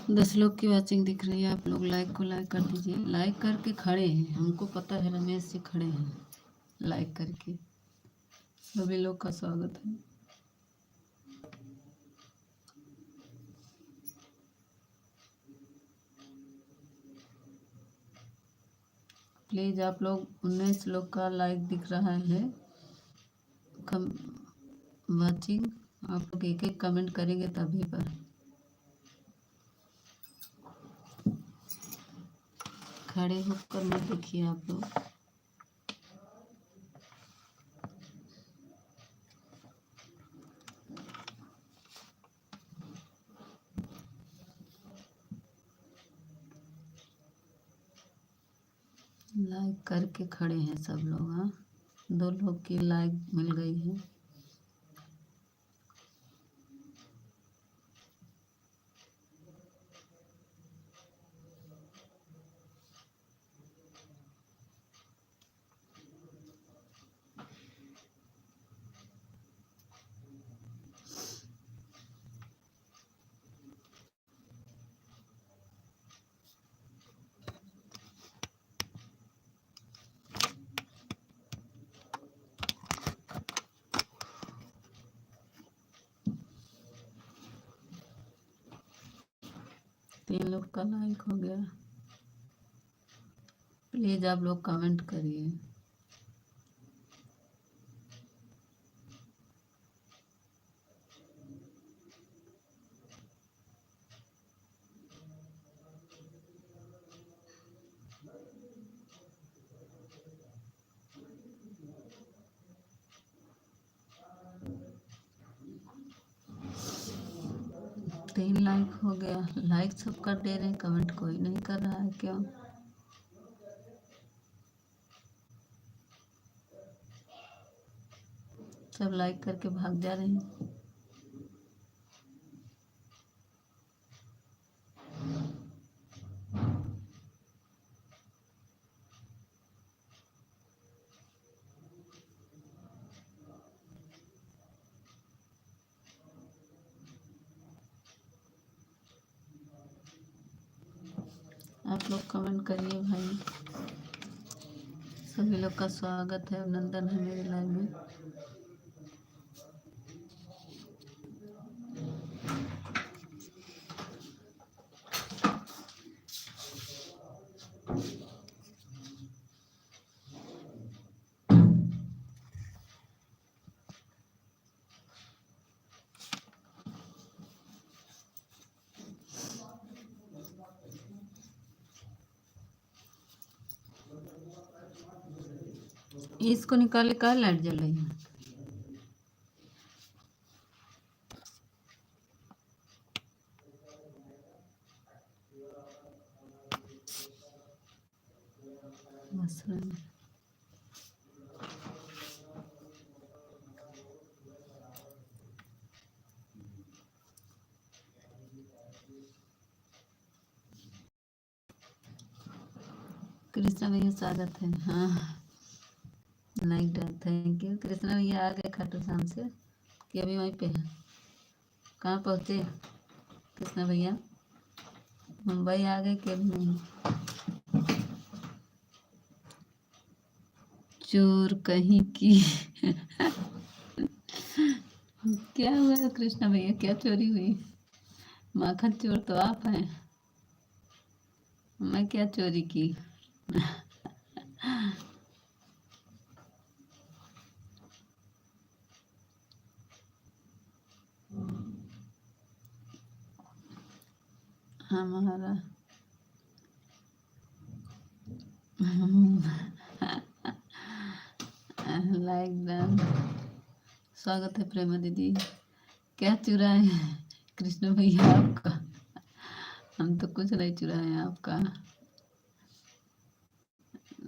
10 लोग की वॉचिंग दिख रही है। आप लोग लाइक को लाइक कर दीजिए। लाइक करके खड़े हैं, हमको पता है रमेश जी खड़े हैं लाइक करके। सभी लोग का स्वागत है। प्लीज़ आप लोग 19 लोग का लाइक दिख रहा है कम वॉचिंग। आप लोग एक एक कमेंट करेंगे तभी पर। खड़े होकर मत देखिए आप लोग। लाइक करके खड़े हैं सब लोग। हाँ, 2 लोग की लाइक मिल गई है। तीन लोग का लाइक हो गया। प्लीज़ आप लोग कमेंट करिए। तीन लाइक हो गया। लाइक सब कर दे रहे हैं, कमेंट कोई नहीं कर रहा है, क्यों? सब लाइक करके भाग जा रहे हैं। आप लोग कमेंट करिए भाई। सभी लोग का स्वागत है, अभिनंदन है मेरे लाइव में। इसको निकाले का लाइट जल रही है। मसलन कृष्णा भैया स्वागत है। हाँ, लाइक डाल, थैंक यू। कृष्णा भैया आ गए खाटू श्याम से कि अभी वहीं पे है? कहाँ पहुँचे कृष्णा भैया? मुंबई आ गए कि अभी नहीं? चोर कहीं की। क्या हुआ कृष्णा भैया, क्या चोरी हुई? माखन चोर तो आप हैं, मैं क्या चोरी की? हमारा लाइक डन। स्वागत है प्रेमा दीदी। क्या चुराए कृष्ण भैया आपका? हम तो कुछ नहीं चुराए आपका।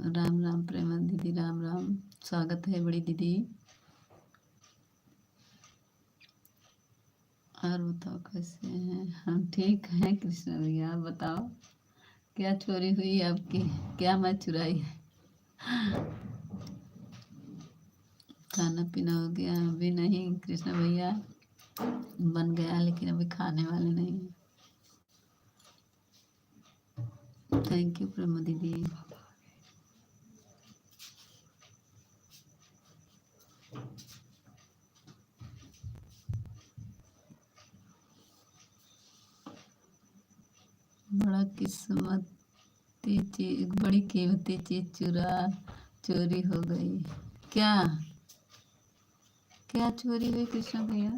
राम राम प्रेमा दीदी, राम राम। स्वागत है बड़ी दीदी। और बताओ कैसे हैं? हम ठीक हैं कृष्ण भैया, आप बताओ क्या चोरी हुई आपकी? क्या मैं चुराई? खाना पीना हो गया? अभी नहीं कृष्ण भैया, बन गया लेकिन अभी खाने वाले नहीं हैं। थैंक यू प्रेमा दीदी। बड़ा किस्मती चीज, बड़ी कीमती चीज चोरी हो गई। क्या क्या चोरी हुई कृष्णा भैया?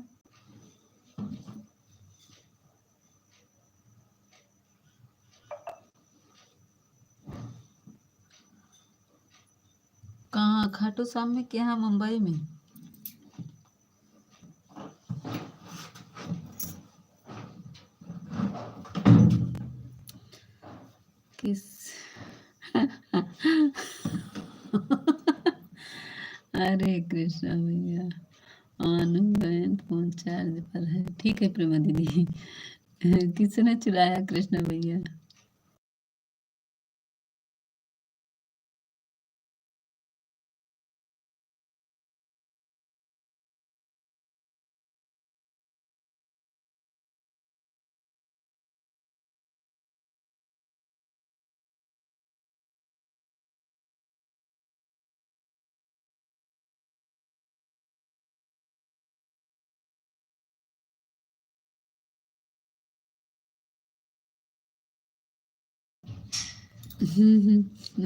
कहाँ? खाटू श्याम में? क्या मुंबई में? किस अरे कृष्णा भैया, आनू बहन फोन चार्ज पर है। ठीक है प्रेमा दीदी। किसने चुराया कृष्णा भैया?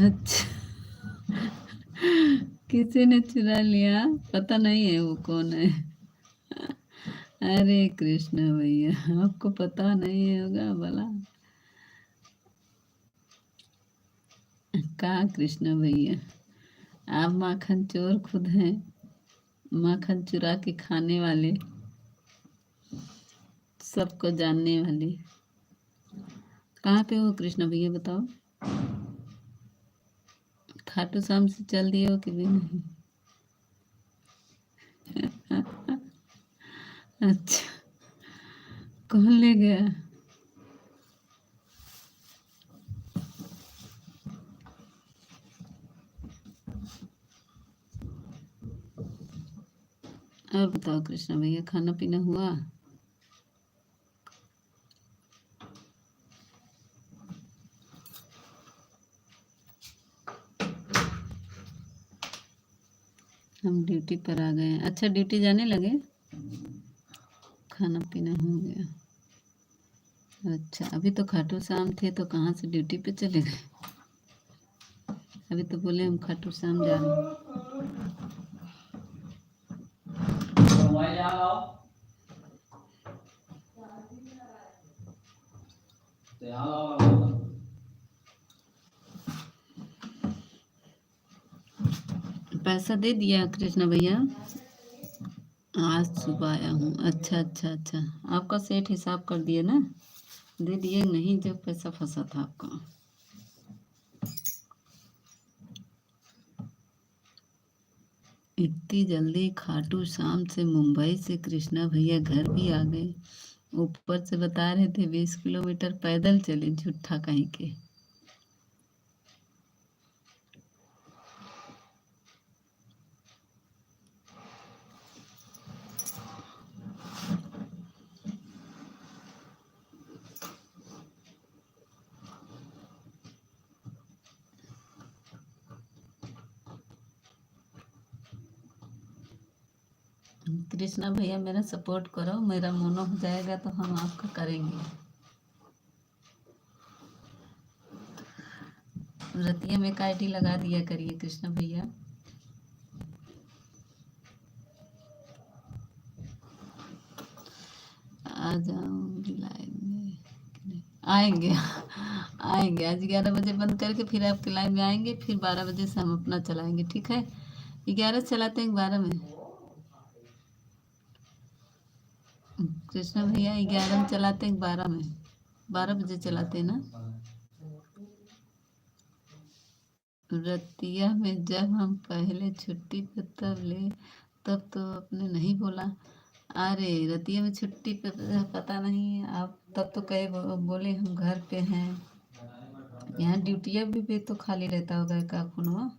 अच्छा, किसी ने चुरा लिया? पता नहीं है वो कौन है। अरे कृष्णा भैया, आपको पता नहीं होगा भला? कहाँ कृष्णा भैया, आप माखन चोर खुद हैं, माखन चुरा के खाने वाले, सबको जानने वाले। कहाँ पे हो कृष्णा भैया बताओ? खाटू श्याम से चल दिए हो कि भी नहीं? अच्छा, कौन ले गया? और बताओ कृष्णा भैया, खाना पीना हुआ? हम ड्यूटी पर आ गए हैं। अच्छा, ड्यूटी जाने लगे? खाना पीना हो गया? अच्छा, अभी तो खाटू श्याम थे तो कहाँ से ड्यूटी पे चले गए? अभी तो बोले हम खाटू श्याम जा रहे हैं। पैसा दे दिया कृष्णा भैया? आज सुबह आया हूँ। अच्छा अच्छा अच्छा, आपका सेठ हिसाब कर दिए ना? दे दिए नहीं जब पैसा फंसा था आपका? इतनी जल्दी खाटू श्याम से मुंबई से कृष्णा भैया घर भी आ गए? ऊपर से बता रहे थे 20 किलोमीटर पैदल चले, झूठा कहीं के। कृष्णा भैया मेरा सपोर्ट करो, मेरा मोनो हो जाएगा तो हम आपका करेंगे। रतिया में का आईडी लगा दिया करिए कृष्णा भैया। आ जाऊंगी लाइव में। आएंगे आएंगे आज 11 बजे बंद करके फिर आपके लाइव में आएंगे, फिर 12 बजे से हम अपना चलाएंगे। ठीक है? 11 चलाते हैं 12 में? कृष्णा भैया 11 में चलाते हैं 12 में? 12 बजे चलाते हैं ना? रतिया में जब हम पहले छुट्टी पे तब तो आपने नहीं बोला। अरे रतिया में छुट्टी पे पता नहीं, आप तब तो कहे बोले हम घर पे हैं। यहाँ ड्यूटिया भी तो खाली रहता होगा का फोनवा?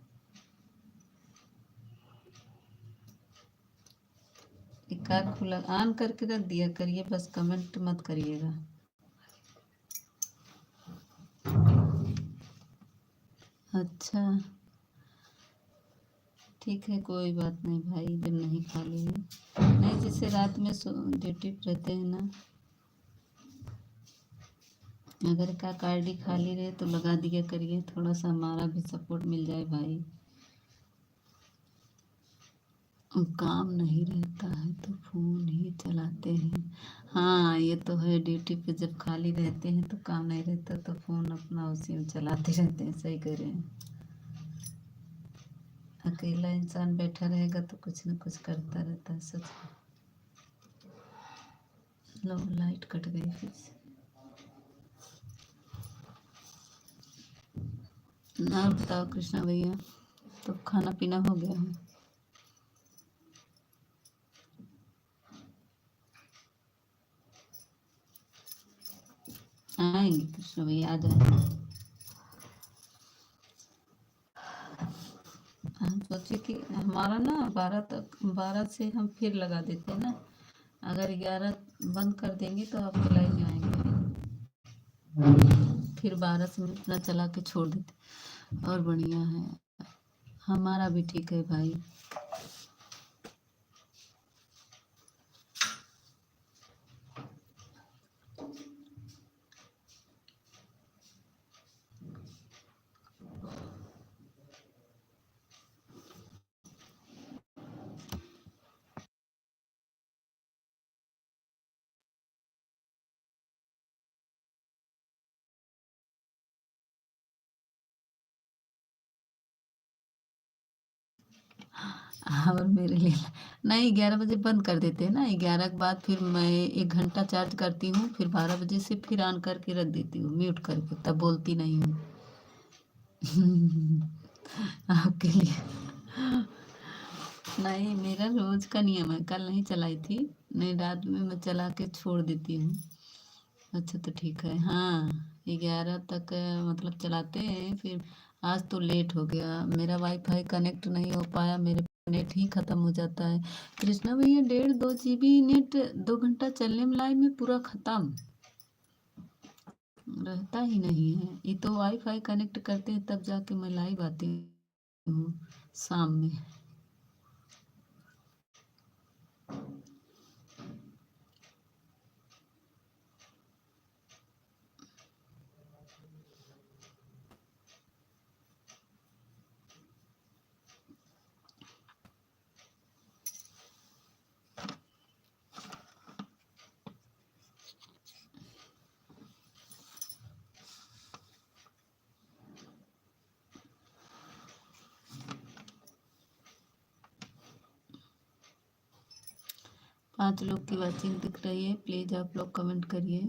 एक आध खुला ऑन करके रख दिया करिए, बस कमेंट मत करिएगा। अच्छा, ठीक है, कोई बात नहीं भाई, जब नहीं खाली है। नहीं, जैसे रात में ड्यूटी पे रहते हैं ना, अगर का कार्ड खाली रहे तो लगा दिया करिए, थोड़ा सा हमारा भी सपोर्ट मिल जाए भाई। काम नहीं रहता है तो फ़ोन ही चलाते हैं। हाँ, ये तो है, ड्यूटी पे जब खाली रहते हैं तो काम नहीं रहता तो फ़ोन अपना उसी में चलाते रहते हैं, सही कह रहे हैं। अकेला इंसान बैठा रहेगा तो कुछ न कुछ करता रहता है, सच में। लो, लाइट कट गई फिर से। और बताओ कृष्णा भैया, तो खाना पीना हो गया है? आएंगे कृष्णा भैया, आ जाएंगे। हम सोचे कि हमारा ना 12 तक, 12 से हम फिर लगा देते हैं ना, अगर 11 बंद कर देंगे तो आपके लाइन में आएंगे, फिर 12 से अपना चला के छोड़ देते, और बढ़िया है। हमारा भी ठीक है भाई। और मेरे लिए नहीं, 11 बजे बंद कर देते हैं ना, 11 के बाद फिर मैं 1 घंटा चार्ज करती हूँ, फिर 12 बजे से फिर ऑन करके रख देती हूँ, म्यूट करके, तब बोलती नहीं हूँ। आपके लिए नहीं, मेरा रोज का नियम है, कल नहीं चलाई थी, नहीं, रात में मैं चला के छोड़ देती हूँ। अच्छा, तो ठीक है, हाँ, 11 तक मतलब चलाते हैं, फिर आज तो लेट हो गया, मेरा वाईफाई कनेक्ट नहीं हो पाया, मेरे नेट ही खत्म हो जाता है। कृष्णा भैया, 1.5 2 GB नेट 2 घंटा चलने में लाइव में पूरा खत्म रहता ही नहीं है। ये तो वाईफाई कनेक्ट करते हैं तब जाके मैं लाइव आती हूँ शाम में। पांच लोग की वाचिंग दिख रही है, प्लीज आप लोग कमेंट करिए।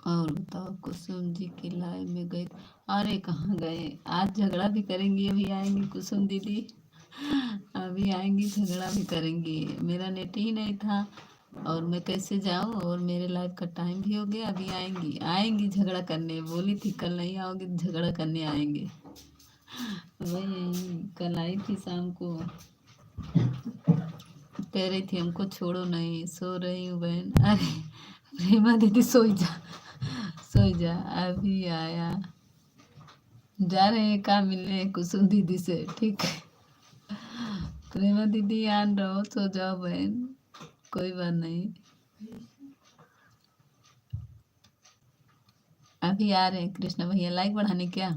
और बताओ, कुसुम जी की लाइव में गए? अरे कहाँ गए, आज झगड़ा भी करेंगी, अभी आएंगी कुसुम दीदी, अभी आएंगी, झगड़ा भी करेंगी। मेरा नेट ही नहीं था और मैं कैसे जाऊं, और मेरे लाइव का टाइम भी हो गया, अभी आएंगी, आएंगी झगड़ा करने, बोली थी कल नहीं आओगी तो झगड़ा करने आएंगे। वही कल आई थी शाम को, कह रही थी हमको छोड़ो नहीं, सो रही हूँ बहन। अरे प्रेमा दीदी सोई जा, सोई जा, अभी आया, जा रहे हैं काम मिलने कुसुम दीदी से, ठीक है। प्रेमा दीदी आन रहो, सो जाओ बहन, कोई बात नहीं, अभी आ रहे हैं। कृष्णा भैया लाइक बढ़ाने क्या?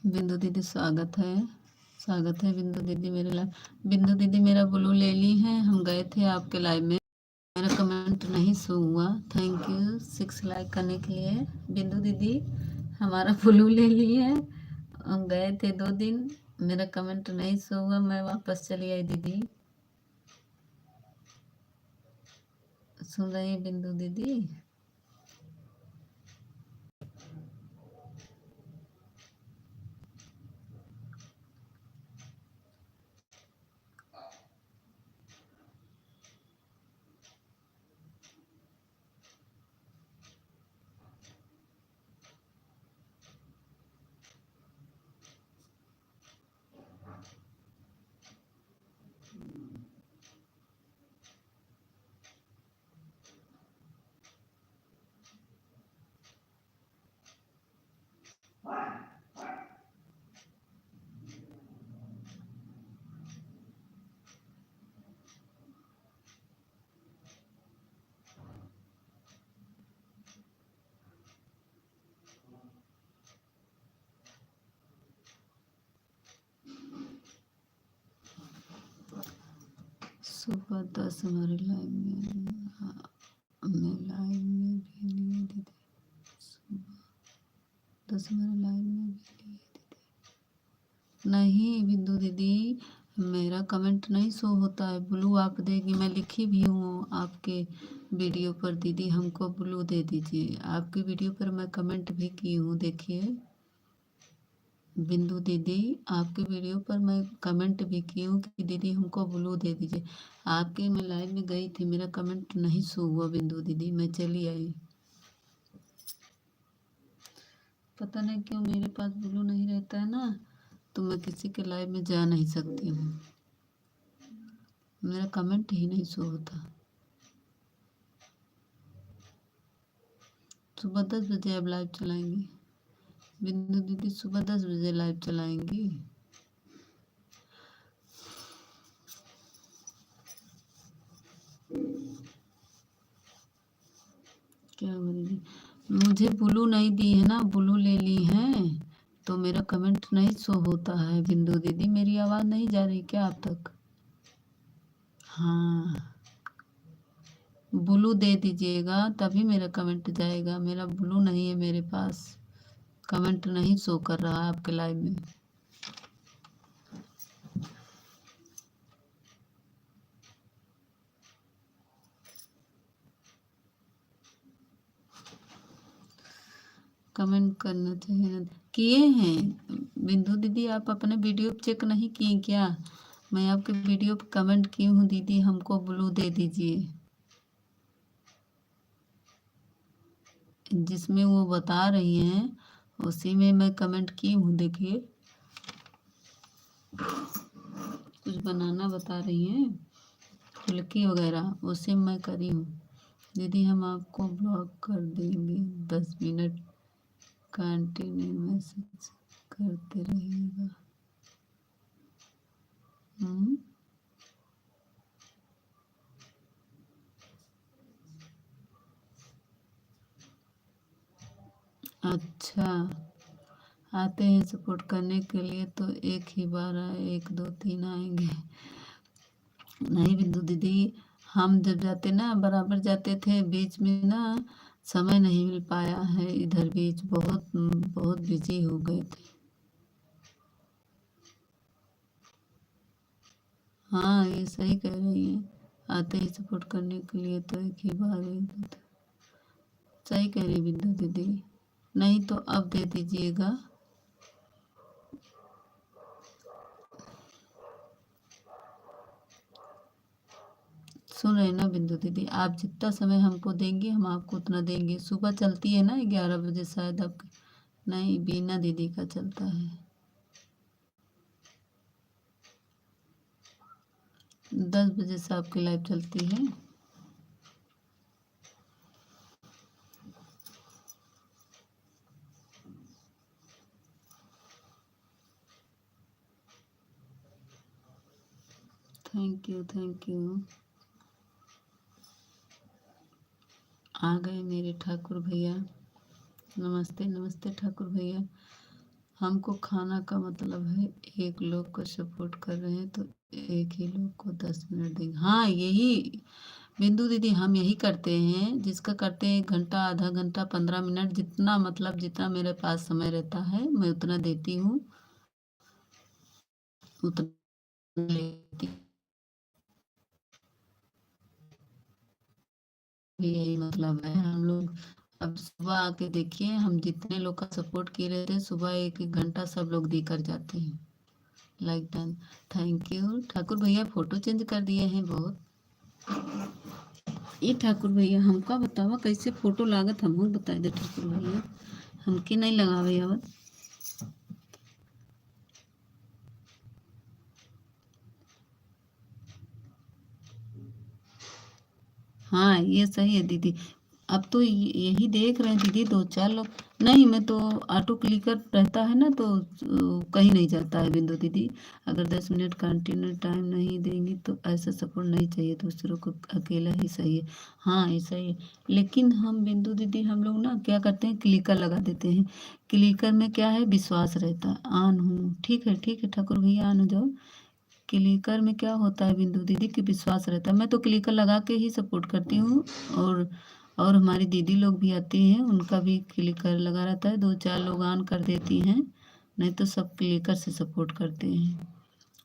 बिंदु दीदी स्वागत है, स्वागत है बिंदु दीदी मेरे लाइव। बिंदु दीदी मेरा ब्लू ले ली है, हम गए थे आपके लाइव में, मेरा कमेंट नहीं शो हुआ। थैंक यू 6 लाइक करने के लिए। बिंदु दीदी हमारा ब्लू ले ली है, हम गए थे 2 दिन, मेरा कमेंट नहीं शो हुआ, मैं वापस चली आई दीदी। सुन रही है बिंदु दीदी? सुबह 10 हमारे लाइव में, मैं लाइव में भी नहीं दीदी, सुबह 10 हमारे लाइव में भी नहीं दीदी। नहीं बिंदु दीदी, मेरा कमेंट नहीं शो होता है, ब्लू आप देगी, मैं लिखी भी हूँ आपके वीडियो पर दीदी, हमको ब्लू दे दीजिए। आपकी वीडियो पर मैं कमेंट भी की हूँ, देखिए बिंदु दीदी, आपके वीडियो पर मैं कमेंट भी की हूँ कि दीदी हमको ब्लू दे दीजिए। आपके मैं लाइव में गई थी, मेरा कमेंट नहीं शो हुआ बिंदु दीदी, मैं चली आई। पता नहीं क्यों मेरे पास ब्लू नहीं रहता है ना, तो मैं किसी के लाइव में जा नहीं सकती हूँ, मेरा कमेंट ही नहीं शो होता। सुबह 10 बजे अब लाइव चलाएंगी बिंदु दीदी, सुबह 10 बजे लाइव चलाएंगी। क्या हो रही है? मुझे ब्लू नहीं दी है ना, ब्लू ले ली है तो मेरा कमेंट नहीं शो होता है बिंदु दीदी। मेरी आवाज़ नहीं जा रही क्या आप तक? हाँ, ब्लू दे दीजिएगा तभी मेरा कमेंट जाएगा, मेरा ब्लू नहीं है मेरे पास, कमेंट नहीं शो कर रहा है आपके लाइव में। कमेंट करना चाहिए ना, किए हैं बिंदु दीदी, आप अपने वीडियो चेक नहीं किए क्या? मैं आपके वीडियो पर कमेंट की हूँ दीदी, हमको ब्लू दे दीजिए, जिसमें वो बता रही हैं उसी में मैं कमेंट की हूँ, देखिए कुछ बनाना बता रही हैं फुल्की वगैरह, उसे मैं करी हूँ। दीदी हम आपको ब्लॉक कर देंगे, 10 मिनट कंटिन्यू मैसेज करते रहिएगा। अच्छा, आते हैं सपोर्ट करने के लिए तो एक ही बार आए, 1 2 3 आएंगे। नहीं बिंदु दीदी, हम जब जाते ना बराबर जाते थे, बीच में ना समय नहीं मिल पाया है, इधर बीच बहुत बहुत बिजी हो गए थे। हाँ ये सही कह रही हैं, आते ही सपोर्ट करने के लिए तो एक ही बार सही कह रही बिंदु दीदी। नहीं तो अब दे दीजिएगा। सुन रहे ना बिंदु दीदी, आप जितना समय हमको देंगे हम आपको उतना देंगे। सुबह चलती है ना 11 बजे शायद आपके, नहीं बीना दीदी का चलता है, 10 बजे से आपकी लाइव चलती है। Thank you thank you. आ गए मेरे ठाकुर भैया, नमस्ते नमस्ते ठाकुर भैया। हमको खाना का मतलब है, एक लोग को सपोर्ट कर रहे हैं तो एक ही लोग को 10 मिनट देंगे। हाँ यही बिंदु दीदी, हम यही करते हैं, जिसका करते हैं 1 घंटा, आधा घंटा, 15 मिनट, जितना मतलब जितना मेरे पास समय रहता है मैं उतना देती हूँ, उतना लेती हूँ। यही मतलब है हम लोग। अब सुबह आके देखिए, हम जितने लोग का सपोर्ट किए रहते हैं, सुबह 1 1 घंटा सब लोग देकर जाते हैं। Like done. Thank you Thakur भैया, फोटो चेंज कर दिए हैं बहुत। ये ठाकुर भैया हमका बतावा कैसे फोटो लागत, हमको बता दे ठाकुर भैया, हमके नहीं लगावे आवत। हाँ ये सही है दीदी। अब तो यही देख रहे हैं दीदी, 2 4 लोग। नहीं, मैं तो ऑटो क्लिकर रहता है ना, तो कहीं नहीं जाता है बिंदु दीदी। अगर 10 मिनट कंटिन्यू टाइम नहीं देंगी तो ऐसा सपोर्ट नहीं चाहिए, दूसरों को अकेला ही सही है। हाँ ये सही है, लेकिन हम बिंदु दीदी हम लोग ना क्या करते हैं, क्लिकर लगा देते हैं। क्लिकर में क्या है, विश्वास रहता है। ऑन हूँ, ठीक है ठाकुर भैया, ऑन हो जाओ। क्लिकर में क्या होता है बिंदु दीदी कि विश्वास रहता है, मैं तो क्लिकर लगा के ही सपोर्ट करती हूँ। और और हमारी दीदी लोग भी आती हैं, उनका भी क्लिकर लगा रहता है, 2 4 लोग ऑन कर देती हैं, नहीं तो सब क्लिकर से सपोर्ट करते हैं।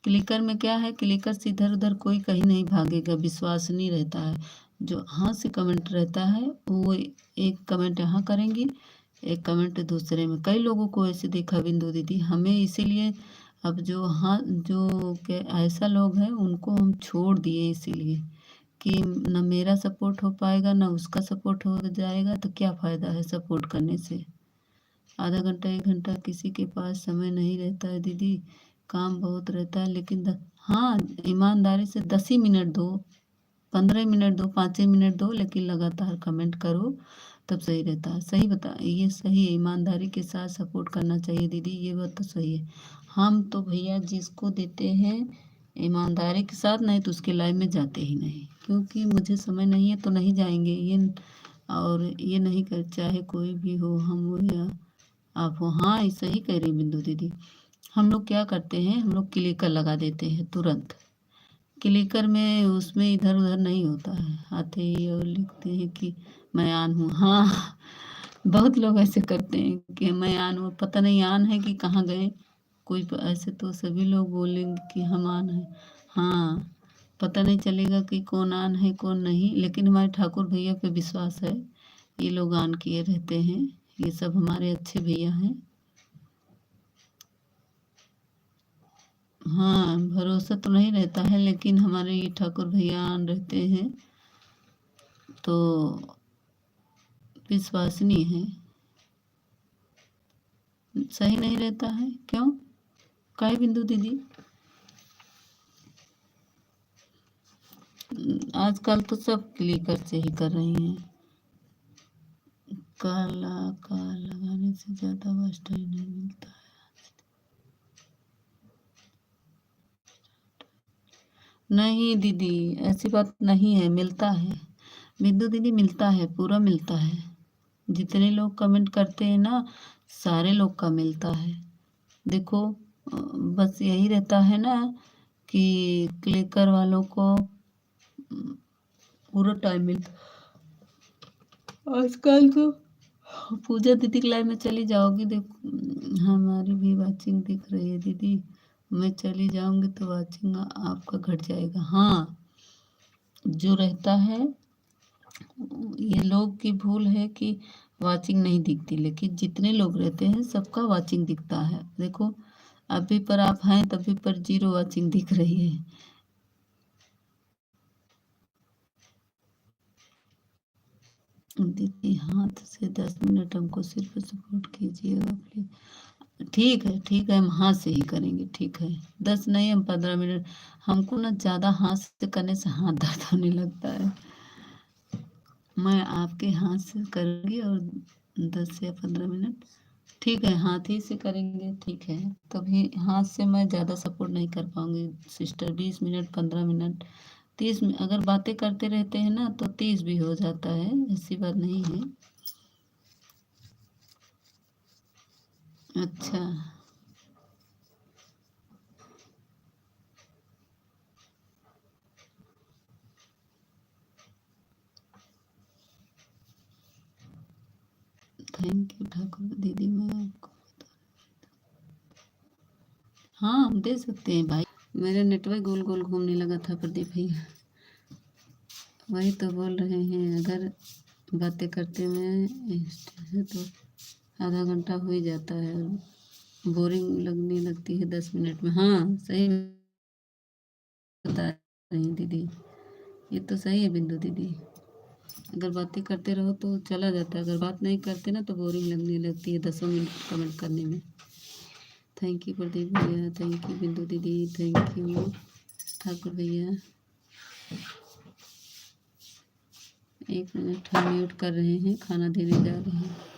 क्लिकर में क्या है, क्लिकर से इधर उधर कोई कहीं नहीं भागेगा, विश्वास नहीं रहता है। जो हाँ से कमेंट रहता है वो एक कमेंट यहाँ करेंगी, एक कमेंट दूसरे में। कई लोगों को ऐसे देखा बिंदु दीदी, हमें इसीलिए अब जो हाँ जो के ऐसा लोग हैं उनको हम छोड़ दिए, इसीलिए कि न मेरा सपोर्ट हो पाएगा न उसका सपोर्ट हो जाएगा, तो क्या फ़ायदा है सपोर्ट करने से। आधा घंटा 1 घंटा किसी के पास समय नहीं रहता है दीदी, काम बहुत रहता है, लेकिन हाँ ईमानदारी से 10 ही मिनट दो, 15 मिनट दो, 5 मिनट दो, लेकिन लगातार कमेंट करो, तब सही रहता है। सही बता, ये सही है, ईमानदारी के साथ सपोर्ट करना चाहिए दीदी, ये बात तो सही है। हम तो भैया जिसको देते हैं ईमानदारी के साथ, नहीं तो उसके लाइफ में जाते ही नहीं, क्योंकि मुझे समय नहीं है तो नहीं जाएंगे ये। और ये नहीं कर, चाहे कोई भी हो, हम हो या आप हो। हाँ ऐसा ही कह रही बिंदु दीदी। हम लोग क्या करते हैं, हम लोग क्लिकर लगा देते हैं तुरंत। क्लिकर में उसमें इधर उधर नहीं होता है, आते ही और लिखते हैं कि मैं आन हूँ। हाँ बहुत लोग ऐसे करते हैं कि मैं आन हूँ, पता नहीं आन है कि कहाँ गए। कोई ऐसे तो सभी लोग बोलेंगे कि हम आन हैं। हाँ पता नहीं चलेगा कि कौन आन है कौन नहीं, लेकिन हमारे ठाकुर भैया पे विश्वास है, ये लोग आन किए रहते हैं, ये सब हमारे अच्छे भैया हैं। हाँ भरोसा तो नहीं रहता है, लेकिन हमारे ये ठाकुर भैया आन रहते हैं तो विश्वसनीय है। सही नहीं रहता है क्यों, काहे बिंदु दीदी। आजकल तो सब क्लिकर से ही कर रही हैं। काला का लगाने से ज़्यादा बस टाइम नहीं मिलता है। नहीं दीदी ऐसी बात नहीं है, मिलता है बिंदु दीदी, मिलता है, पूरा मिलता है। जितने लोग कमेंट करते हैं ना, सारे लोग का मिलता है। देखो बस यही रहता है ना कि क्लिकर वालों को पूरा टाइम मिलता। आजकल तो पूजा दीदी के लाइव में चली जाओगी, देख हमारी भी वाचिंग दिख रही है दीदी, मैं चली जाऊंगी तो वाचिंग आपका घट जाएगा। हाँ जो रहता है, ये लोग की भूल है कि वाचिंग नहीं दिखती, लेकिन जितने लोग रहते हैं सबका वाचिंग दिखता है। देखो अभी पर आप हैं तभी पर 0 वाचिंग दिख रही है। दीदी हाथ से 10 मिनट हमको सिर्फ सपोर्ट कीजिएगा प्लीज। ठीक है, हम हाथ से ही करेंगे, ठीक है। 10 नहीं, हम 15 मिनट। हमको ना ज़्यादा हाथ से करने से हाथ दर्द होने लगता है। मैं आपके हाथ से करूँगी और 10 या 15 मिनट। ठीक है, हाथ ही से करेंगे, ठीक है। तभी हाथ से मैं ज़्यादा सपोर्ट नहीं कर पाऊँगी सिस्टर, 20 मिनट, 15 मिनट, 30 अगर बातें करते रहते हैं ना तो 30 भी हो जाता है, ऐसी बात नहीं है। अच्छा थैंक यू ठाकुर दीदी। मैं आपको हाँ दे सकते हैं भाई। मेरा नेटवर्क गोल गोल घूमने लगा था प्रदीप भैया। वही तो बोल रहे हैं, अगर बातें करते में है तो आधा घंटा हो ही जाता है, बोरिंग लगने लगती है 10 मिनट में। हाँ सही बता रही हैं दीदी, ये तो सही है बिंदु दीदी। अगर बातें करते रहो तो चला जाता है, अगर बात नहीं करते ना तो बोरिंग लगने लगती है 10 मिनट कमेंट करने में। थैंक यू प्रदीप भैया, थैंक यू बिंदु दीदी, थैंक यू ठाकुर भैया। 1 मिनट हम म्यूट कर रहे हैं, खाना देने जा रहे हैं।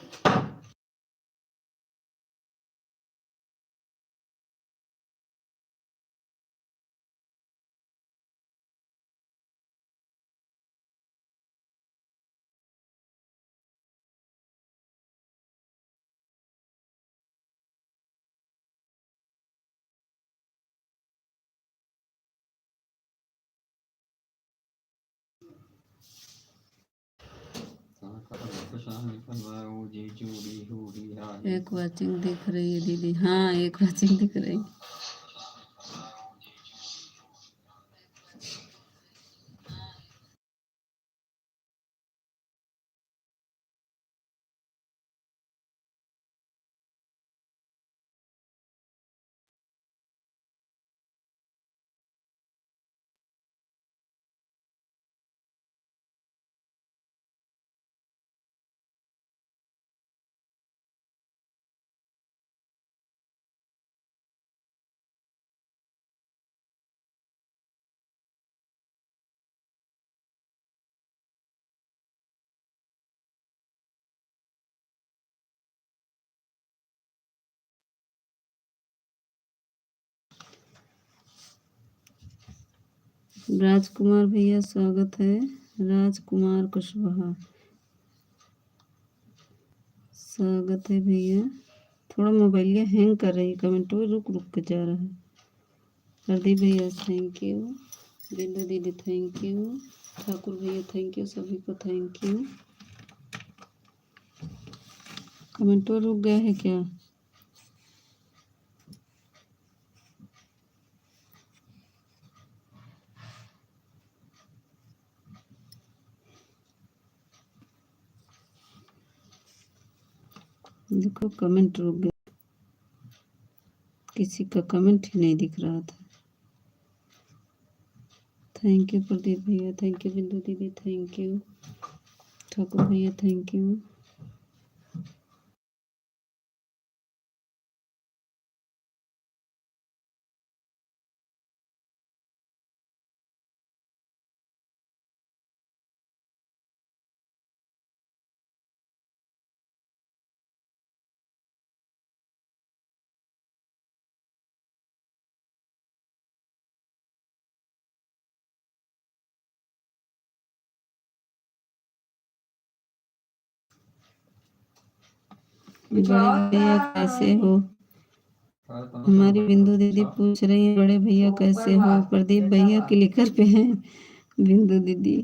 एक वाचिंग दिख रही है दीदी। हाँ एक वाचिंग दिख रही। राजकुमार भैया स्वागत है। राजकुमार कुशवाहा स्वागत है भैया। थोड़ा मोबाइल हैंग कर रही है, कमेंट में रुक रुक के जा रहा है। प्रदीप भैया थैंक यू, बिंदु दीदी थैंक यू, ठाकुर भैया थैंक यू, सभी को थैंक यू। कमेंट में रुक गया है क्या? देखो कमेंट रुक गया, किसी का कमेंट ही नहीं दिख रहा था। थैंक यू प्रदीप भैया, थैंक यू बिंदु दीदी, थैंक यू ठाकुर भैया, थैंक यू। बड़े भैया कैसे हो? हमारी बिंदु दीदी पूछ रही है बड़े भैया कैसे हो? प्रदीप भैया क्लिकर पे हैं। बिंदु दीदी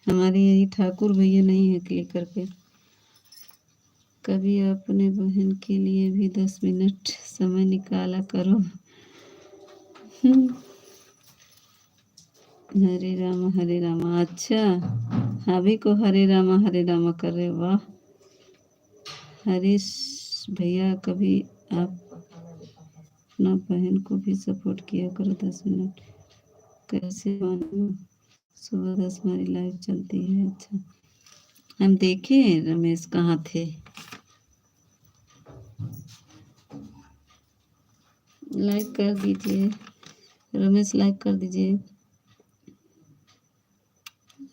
हमारी यही ठाकुर भैया नहीं है क्लिकर पे। कभी अपने बहन के लिए भी 10 मिनट समय निकाला करो। हरे राम अच्छा, अभी को हरे रामा कर रहे। वाह हरीश भैया, कभी आप अपना बहन को भी सपोर्ट किया करो। 10 मिनट कैसे मानूं, सुबह 10 हमारी लाइव चलती है। अच्छा हम देखे रमेश कहाँ थे? लाइक कर दीजिए रमेश, लाइक कर दीजिए।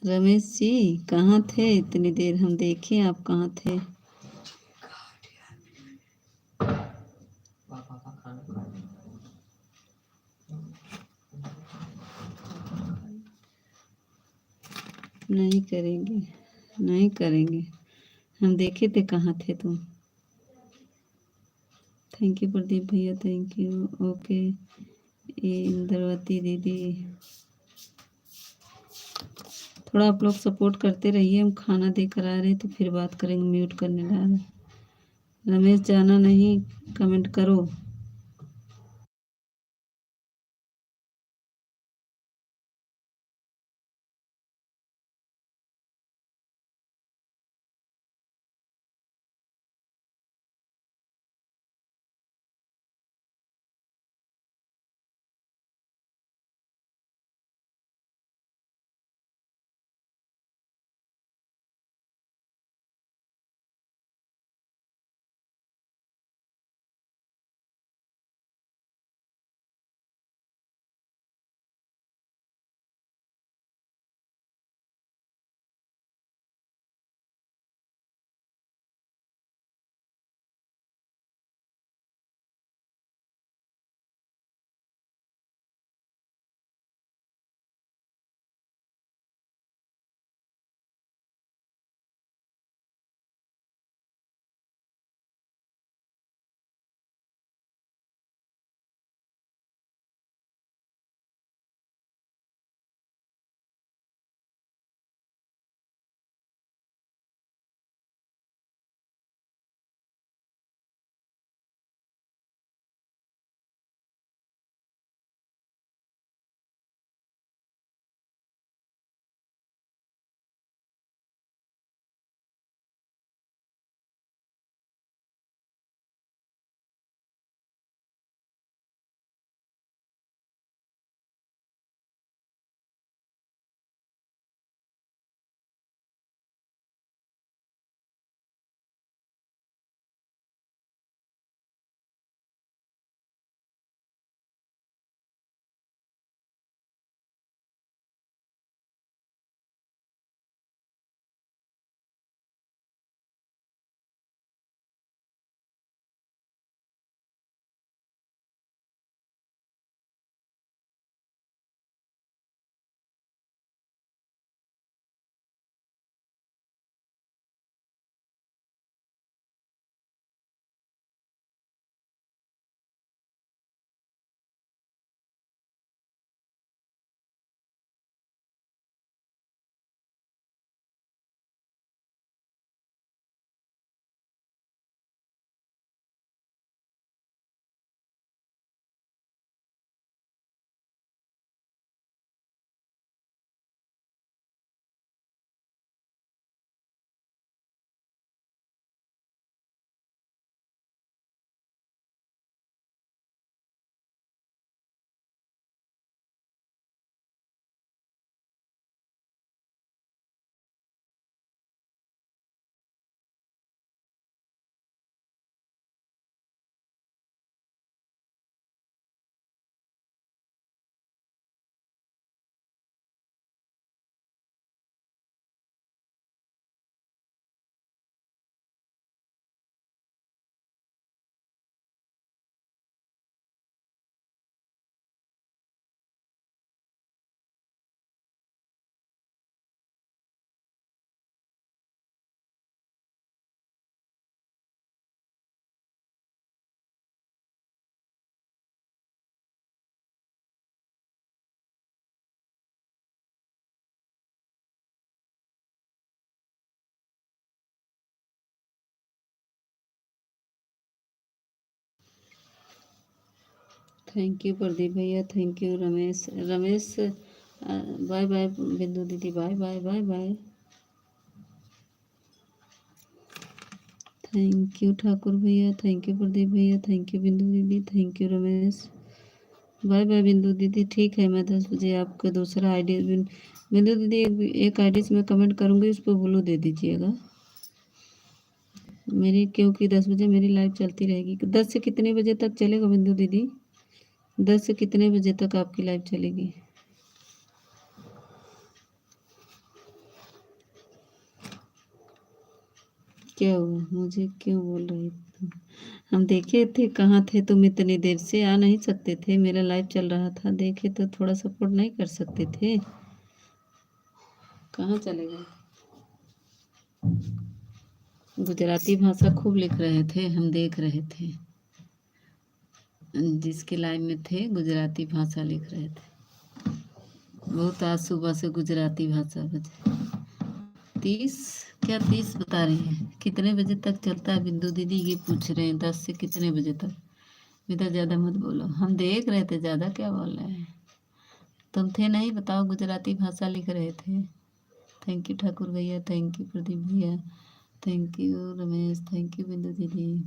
रमेश जी कहाँ थे इतनी देर, हम देखें आप कहाँ थे। नहीं करेंगे, नहीं करेंगे, हम देखे थे कहाँ थे तुम। थैंक यू प्रदीप भैया, थैंक यू। ओके इंद्रवती दीदी, थोड़ा आप लोग सपोर्ट करते रहिए। हम खाना दे कर आ रहे हैं तो फिर बात करेंगे, म्यूट करने ला रहे। रमेश जाना नहीं, कमेंट करो। थैंक यू प्रदीप भैया, thank you Ramesh. Ramesh bye bye, Bindu दीदी bye bye bye bye. Thank you Thakur भैया, थैंक यू प्रदीप भैया, थैंक यू बिंदु दीदी, thank you Ramesh. Bye bye Bindu दीदी, ठीक है मैं 10 बजे आपका दूसरा आईडी बिंदु दीदी एक आईडी से मैं कमेंट करूँगी, उस पर ब्लू दे दीजिएगा मेरी, क्योंकि 10 बजे मेरी लाइव चलती रहेगी। 10 से कितने बजे तक चलेगा बिंदु दीदी? 10 से कितने बजे तक आपकी लाइव चलेगी? क्या हुआ, मुझे क्यों बोल रही थी? हम देखे थे, कहाँ थे तुम? इतनी देर से आ नहीं सकते थे? मेरा लाइव चल रहा था, देखे तो थोड़ा सपोर्ट नहीं कर सकते थे? कहाँ चले गए? गुजराती भाषा खूब लिख रहे थे, हम देख रहे थे, जिसके लाइव में थे गुजराती भाषा लिख रहे थे बहुत। आज सुबह से गुजराती भाषा बजे। 30 क्या 30 बता रही है? कितने बजे तक चलता है बिंदु दीदी, ये पूछ रहे हैं 10 से कितने बजे तक। बेटा ज़्यादा मत बोलो, हम देख रहे थे, ज़्यादा क्या बोल रहे हैं। तुम थे नहीं, बताओ, गुजराती भाषा लिख रहे थे। थैंक यू ठाकुर भैया, थैंक यू प्रदीप भैया, thank you Ramesh, thank you Bindu दीदी।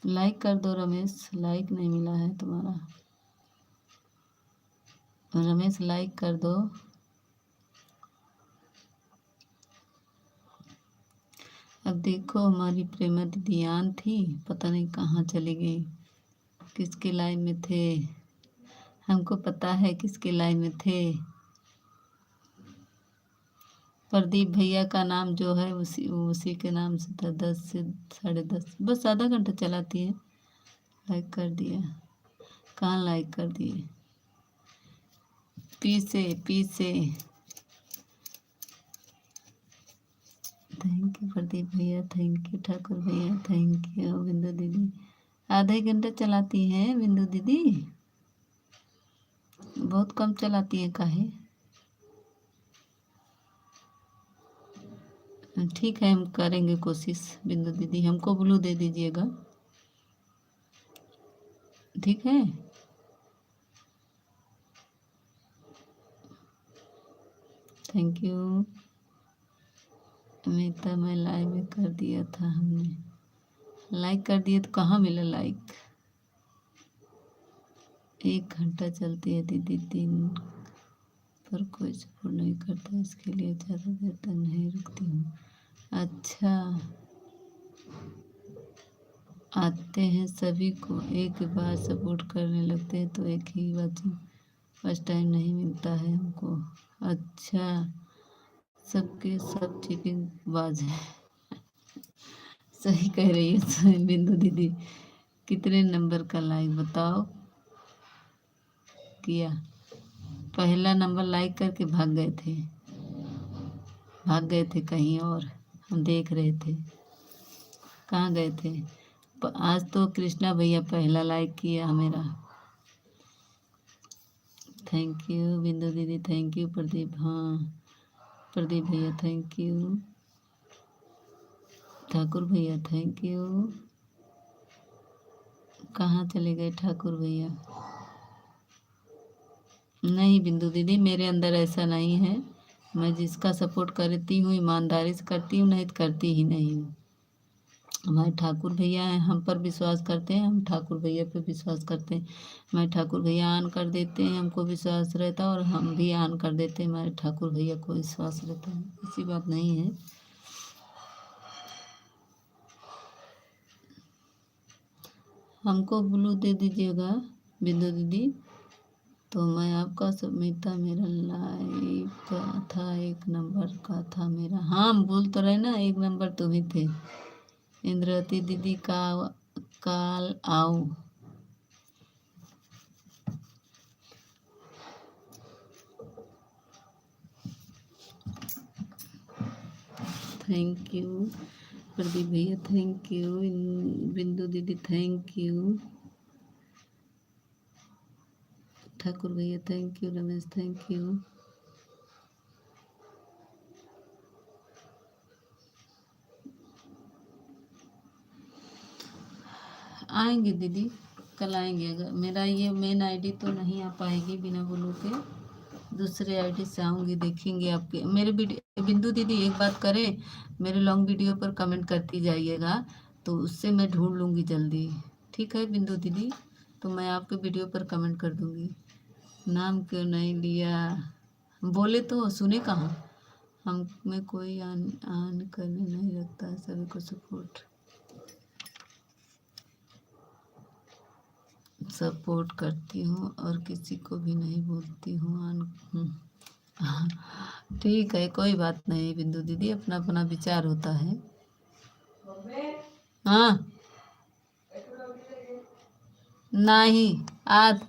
लाइक कर दो रमेश, लाइक नहीं मिला है तुम्हारा। रमेश लाइक कर दो। अब देखो, हमारी प्रेमा दीदी आन थी, पता नहीं कहाँ चली गई, किसके लाइन में थे, हमको पता है किसके लाइन में थे। प्रदीप भैया का नाम जो है उसी उसी के नाम से था। 10 से 10:30, बस आधा घंटा चलाती है। लाइक कर दिया, कहाँ लाइक कर दिए? पी से थैंक यू प्रदीप भैया, थैंक यू ठाकुर भैया, थैंक यू बिंदु दीदी। आधे घंटे चलाती हैं बिंदु दीदी, बहुत कम चलाती हैं काहे? ठीक है, हम करेंगे कोशिश बिंदु दीदी, हमको ब्लू दे दीजिएगा, ठीक है। थैंक यू अमिता, मैं लाइव में कर दिया था, हमने लाइक कर दिया तो कहाँ मिला लाइक? 1 घंटा चलती है दीदी, दिन पर कोई सपोर्ट नहीं करता, इसके लिए ज़्यादा देर तक नहीं रुकती हूँ। अच्छा, आते हैं सभी को एक बार सपोर्ट करने लगते हैं तो एक ही बात, फर्स्ट टाइम नहीं मिलता है हमको। अच्छा, सबके सब चीटिंग बाज है। सही कह रही है बिंदु दीदी। कितने नंबर का लाइक बताओ किया? पहला नंबर लाइक करके भाग गए थे कहीं और, हम देख रहे थे, कहाँ गए थे? आज तो कृष्णा भैया पहला लाइक किया मेरा। थैंक यू बिंदु दीदी, थैंक यू प्रदीप, हाँ प्रदीप भैया थैंक यू, ठाकुर भैया थैंक यू। कहाँ चले गए ठाकुर भैया? नहीं बिंदु दीदी, मेरे अंदर ऐसा नहीं है, मैं जिसका सपोर्ट करती हूँ ईमानदारी से करती हूँ, नहीं तो करती ही नहीं हूँ। हमारे ठाकुर भैया हैं, हम पर विश्वास करते हैं, हम ठाकुर भैया पे विश्वास करते हैं। हमारे ठाकुर भैया ऑन कर देते हैं, हमको विश्वास रहता है, और हम भी ऑन कर देते हैं, हमारे ठाकुर भैया को विश्वास रहता है, ऐसी बात नहीं है। हमको ब्लू दे दीजिएगा बिंदु दीदी, तो मैं आपका समिता, मेरा लाइव का था, 1 नंबर का था मेरा। हाँ, हम बोल तो रहे ना, 1 नंबर तुम ही थे। इंद्रवती दीदी का काल आओ। थैंक यू प्रदीप भैया, थैंक यू बिंदु दीदी, थैंक यू ठाकुर भैया, thank you Ramesh, thank you. आएंगे दीदी, कल आएंगे। अगर मेरा ये मेन आईडी तो नहीं आ पाएगी बिना ब्लू के, दूसरे आईडी से आऊँगी, देखेंगे आपके मेरे वीडियो। बिंदु दीदी एक बात करें, मेरे लॉन्ग वीडियो पर कमेंट करती जाइएगा, तो उससे मैं ढूंढ लूँगी जल्दी, ठीक है बिंदु दीदी? तो मैं आपके वीडियो पर कमेंट कर दूँगी। नाम क्यों नहीं लिया? बोले तो सुने कहाँ? हम में कोई आन करने नहीं लगता है, सभी को सपोर्ट करती हूँ और किसी को भी नहीं बोलती हूँ ठीक है, कोई बात नहीं बिंदु दीदी, अपना अपना विचार होता है। हाँ, नहीं आज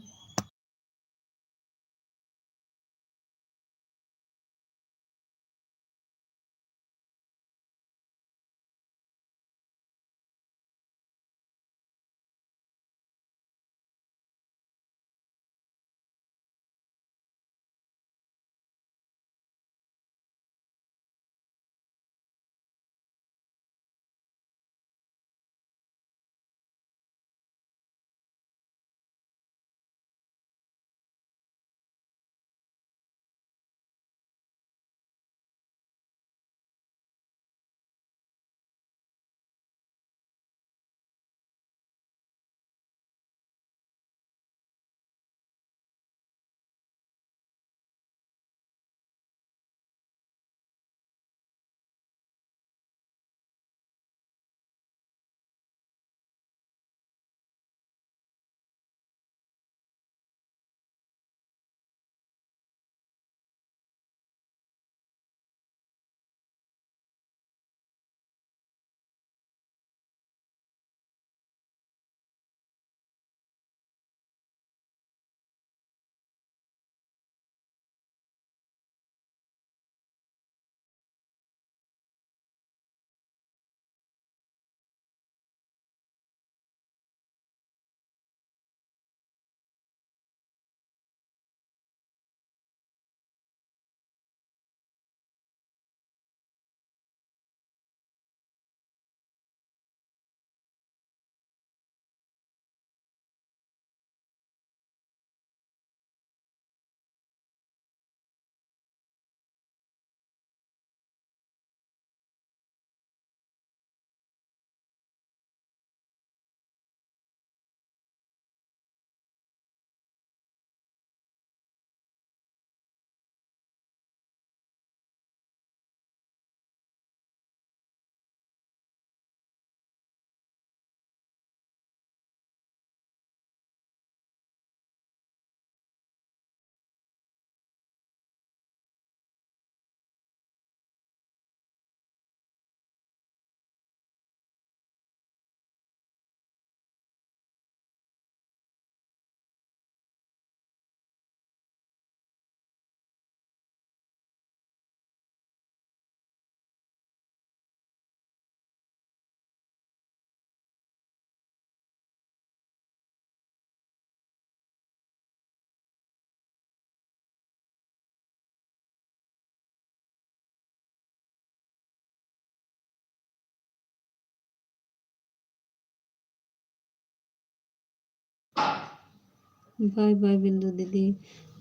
बाय बाय बिंदु दीदी,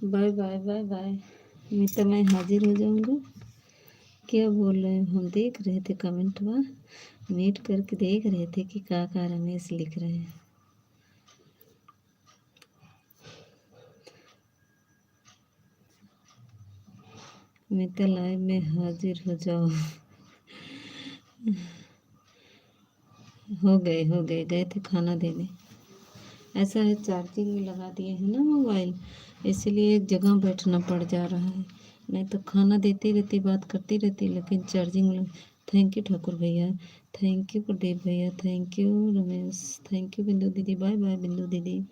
बाय बाय बाय बाय। मित्र मैं हाजिर हो जाऊंगा। क्या बोल रहे हैं? हम देख रहे थे कमेंट में, मीट करके देख रहे थे कि का रमेश लिख रहे हैं। मित्र लाइव में हाजिर हो जाओ। हो गए थे खाना देने। ऐसा है चार्जिंग में लगा दिए हैं ना मोबाइल, इसलिए एक जगह बैठना पड़ जा रहा है, नहीं तो खाना देती रहती बात करती रहती, लेकिन चार्जिंग में। थैंक यू ठाकुर भैया, थैंक यू प्रदीप भैया, thank you Ramesh, thank you Bindu दीदी, बाय बाय बिंदु दीदी।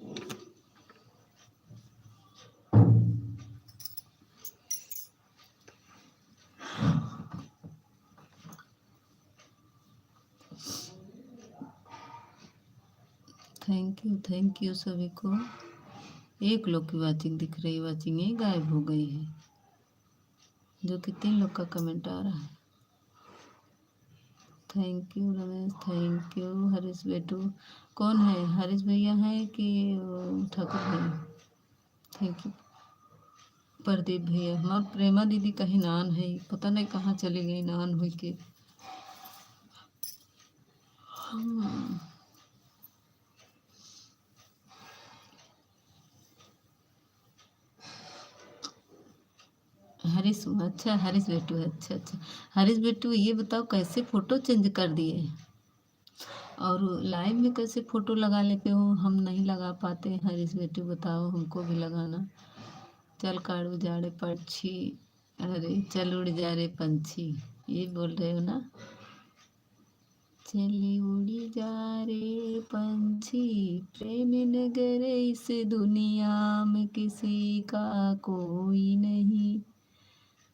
थैंक यू सभी को। एक लोग की वाचिंग दिख रही, वाचिंग ही गायब हो गई है, जो कि 3 लोग का कमेंट आ रहा है। Thank you Ramesh, thank you Harish बेटू। कौन है? हरीश भैया है कि ठाकुर भैया? थैंक यू प्रदीप भैया। हमार प्रेमा दीदी कहीं नान है, पता नहीं कहाँ चली गई नान हुई के। हरीश, अच्छा हरीश बेटू है, अच्छा। हरीश बेटू ये बताओ कैसे फ़ोटो चेंज कर दिए, और लाइव में कैसे फ़ोटो लगा लेते हो? हम नहीं लगा पाते। हरीश बेटू बताओ, हमको भी लगाना। चल काड़ उजाड़े पंछी, अरे चल उड़ जा रे पंछी, ये बोल रहे हो ना? चली उड़ी जा रे पंछी, प्रेम नगर इस दुनिया में किसी का कोई नहीं,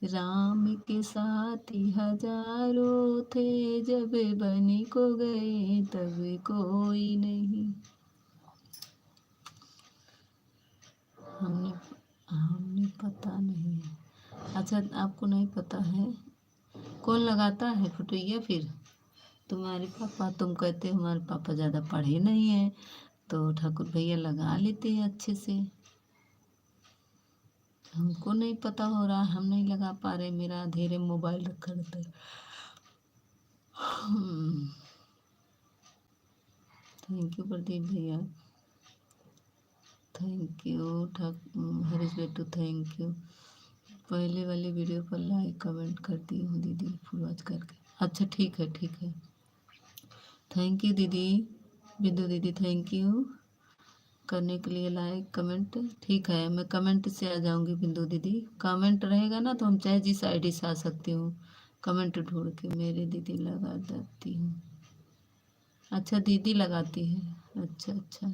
राम के साथी हजारों थे, जब बनी को गए तब कोई नहीं। हमने हमने पता नहीं है। अच्छा आपको नहीं पता है? कौन लगाता है फोटो? या फिर तुम्हारे पापा? तुम कहते हो हमारे पापा ज़्यादा पढ़े नहीं हैं, तो ठाकुर भैया लगा लेते हैं अच्छे से। हमको नहीं पता हो रहा, हम नहीं लगा पा रहे, मेरा अंधेरे मोबाइल रखा रहता है। थैंक यू प्रदीप भैया, थैंक यू हरीश बेटू, थैंक यू। पहले वाली वीडियो पर लाइक कमेंट करती हूँ दीदी, फुल वॉच करके। अच्छा ठीक है। थैंक यू दीदी, बिंदु दीदी, थैंक यू करने के लिए लाइक कमेंट। ठीक है, मैं कमेंट से आ जाऊंगी बिंदु दीदी। कमेंट रहेगा ना तो हम चाहे जिस आईडी से आ सकती हूँ, कमेंट ढूंढ के मेरे दीदी लगा देती हूँ। अच्छा दीदी लगाती है, अच्छा।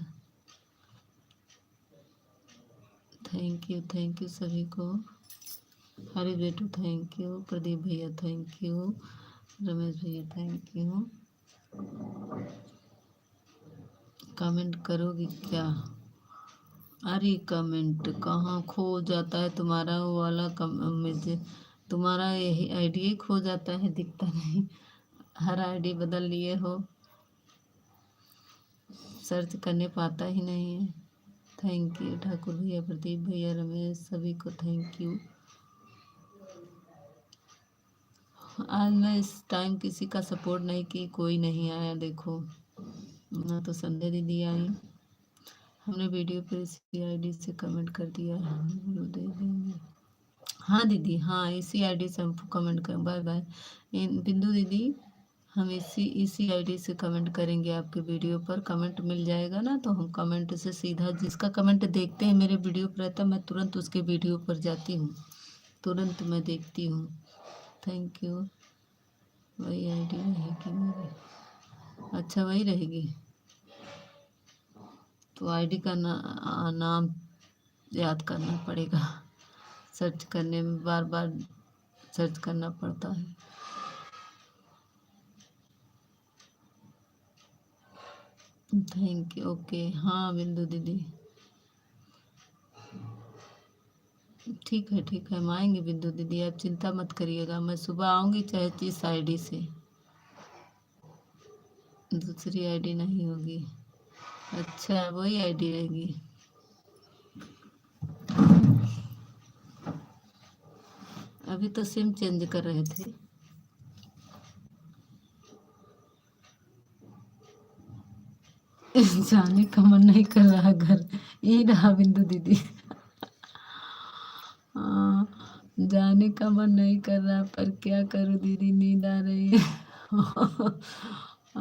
थैंक यू सभी को। हरी बेटू थैंक यू, प्रदीप भैया थैंक यू, रमेश भैया थैंक यू। कमेंट करोगी क्या? अरे कमेंट कहाँ खो जाता है तुम्हारा वो वाला मुझे तुम्हारा यही आईडी खो जाता है, दिखता नहीं। हर आईडी बदल लिए हो, सर्च करने पाता ही नहीं है। थैंक यू ठाकुर भैया, प्रदीप भैया, रमेश, सभी को थैंक यू। आज मैं इस टाइम किसी का सपोर्ट नहीं की, कोई नहीं आया देखो ना, तो संध्या दीदी आई। हमने वीडियो पे इसी आईडी से कमेंट कर दिया, हम लोग दे देंगे। हाँ दीदी, हाँ इसी आईडी से हम कमेंट कर। बाय बाय बिंदु दीदी, हम इसी आईडी से कमेंट करेंगे। आपके वीडियो पर कमेंट मिल जाएगा ना, तो हम कमेंट से सीधा जिसका कमेंट देखते हैं मेरे वीडियो पर रहता, मैं तुरंत उसके वीडियो पर जाती हूँ, तुरंत मैं देखती हूँ। Thank you. वही आईडी रहेगी मेरी? अच्छा वही रहेगी, तो आईडी का नाम याद करना पड़ेगा, सर्च करने में बार बार सर्च करना पड़ता है। Thank you, okay. हाँ बिंदु दीदी, ठीक है हम आएंगे बिंदु दीदी, आप चिंता मत करिएगा, मैं सुबह आऊँगी चाहे जिस आईडी से, दूसरी आईडी नहीं होगी। अच्छा वही आईडी रहेगी। अभी तो सिम चेंज कर रहे थे। जाने का मन नहीं कर रहा घर, यही रहा बिंदु दीदी। हाँ, जाने का मन नहीं कर रहा पर क्या करूँ दीदी, नींद आ रही है।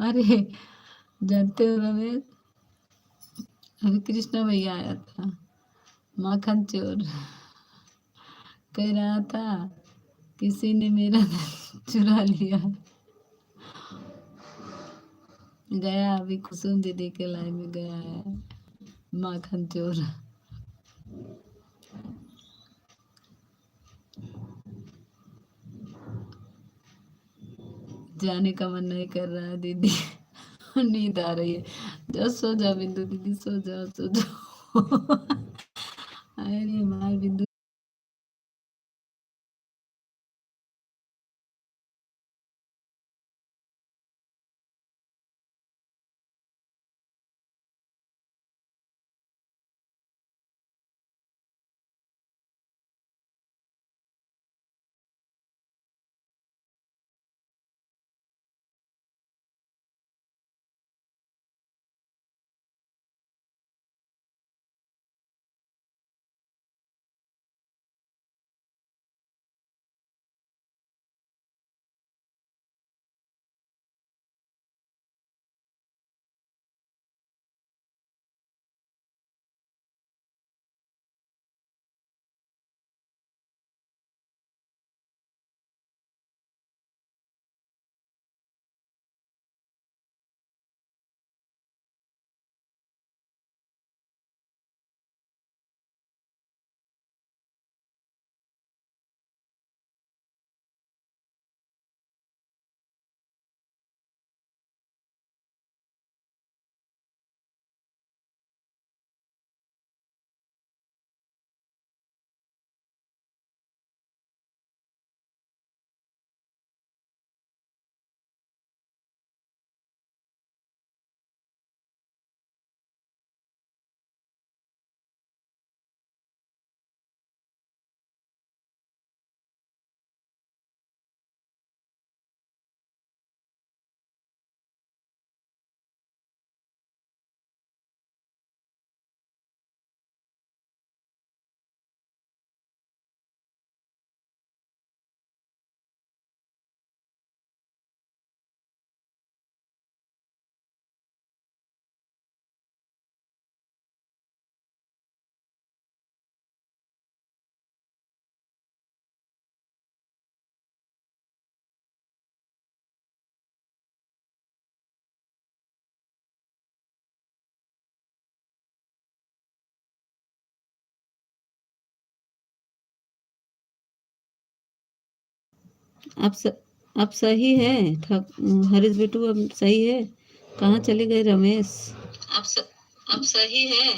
अरे जानते हो रमेश, अभी कृष्णा भैया आया था, माखन चोर कह रहा था किसी ने मेरा चुरा लिया। गया अभी कुसुम दीदी के लाइन में गया है माखन चोर। जाने का मन नहीं कर रहा है दीदी। नींद आ रही है। जाओ सो जाओ बिंदु दीदी, सो जाओ सो जाओ। अरे मार बिंदु। अब स, अब सही है हरीश बेटू, अब सही है। कहाँ चले गए रमेश? अब स, अब सही है।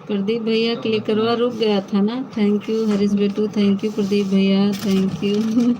प्रदीप भैया क्लिकरवा रुक गया था ना। थैंक यू हरीश बेटू, थैंक यू प्रदीप भैया, thank you.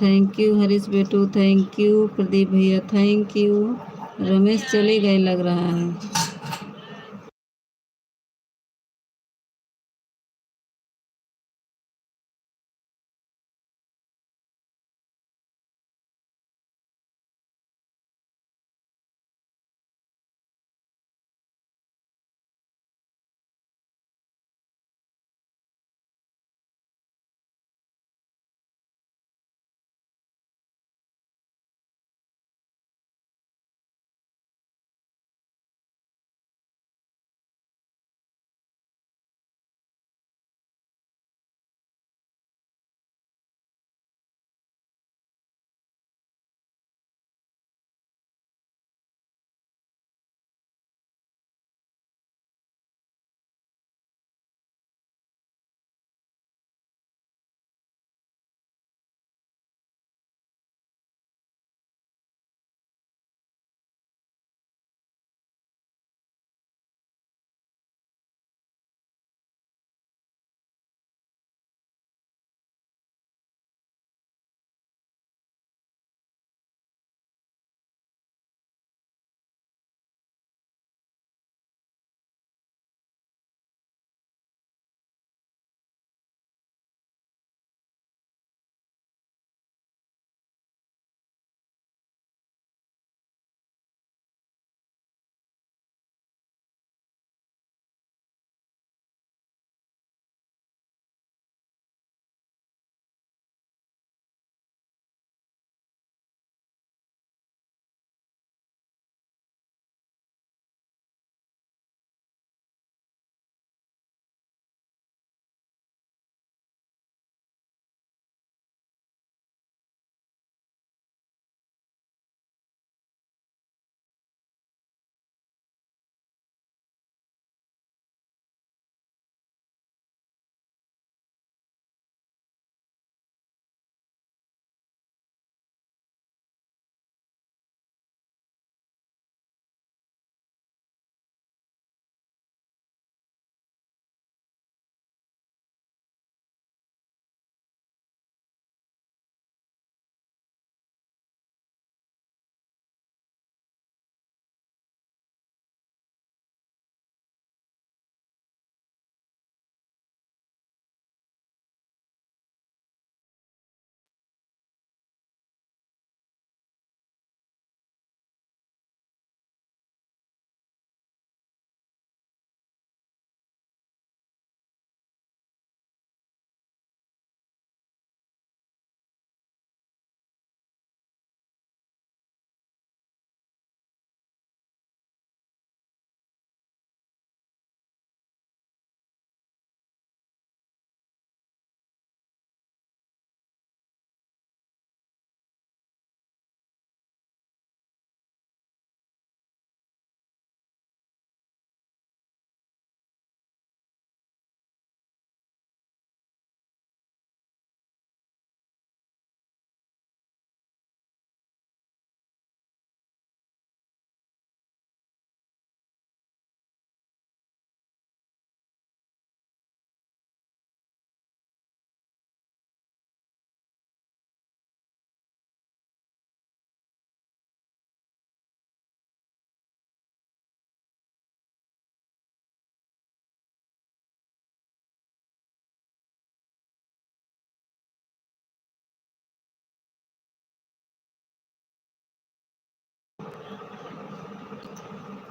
Thank you Harish बेटू, थैंक यू प्रदीप भैया, थैंक यू। रमेश चले गए लग रहा है।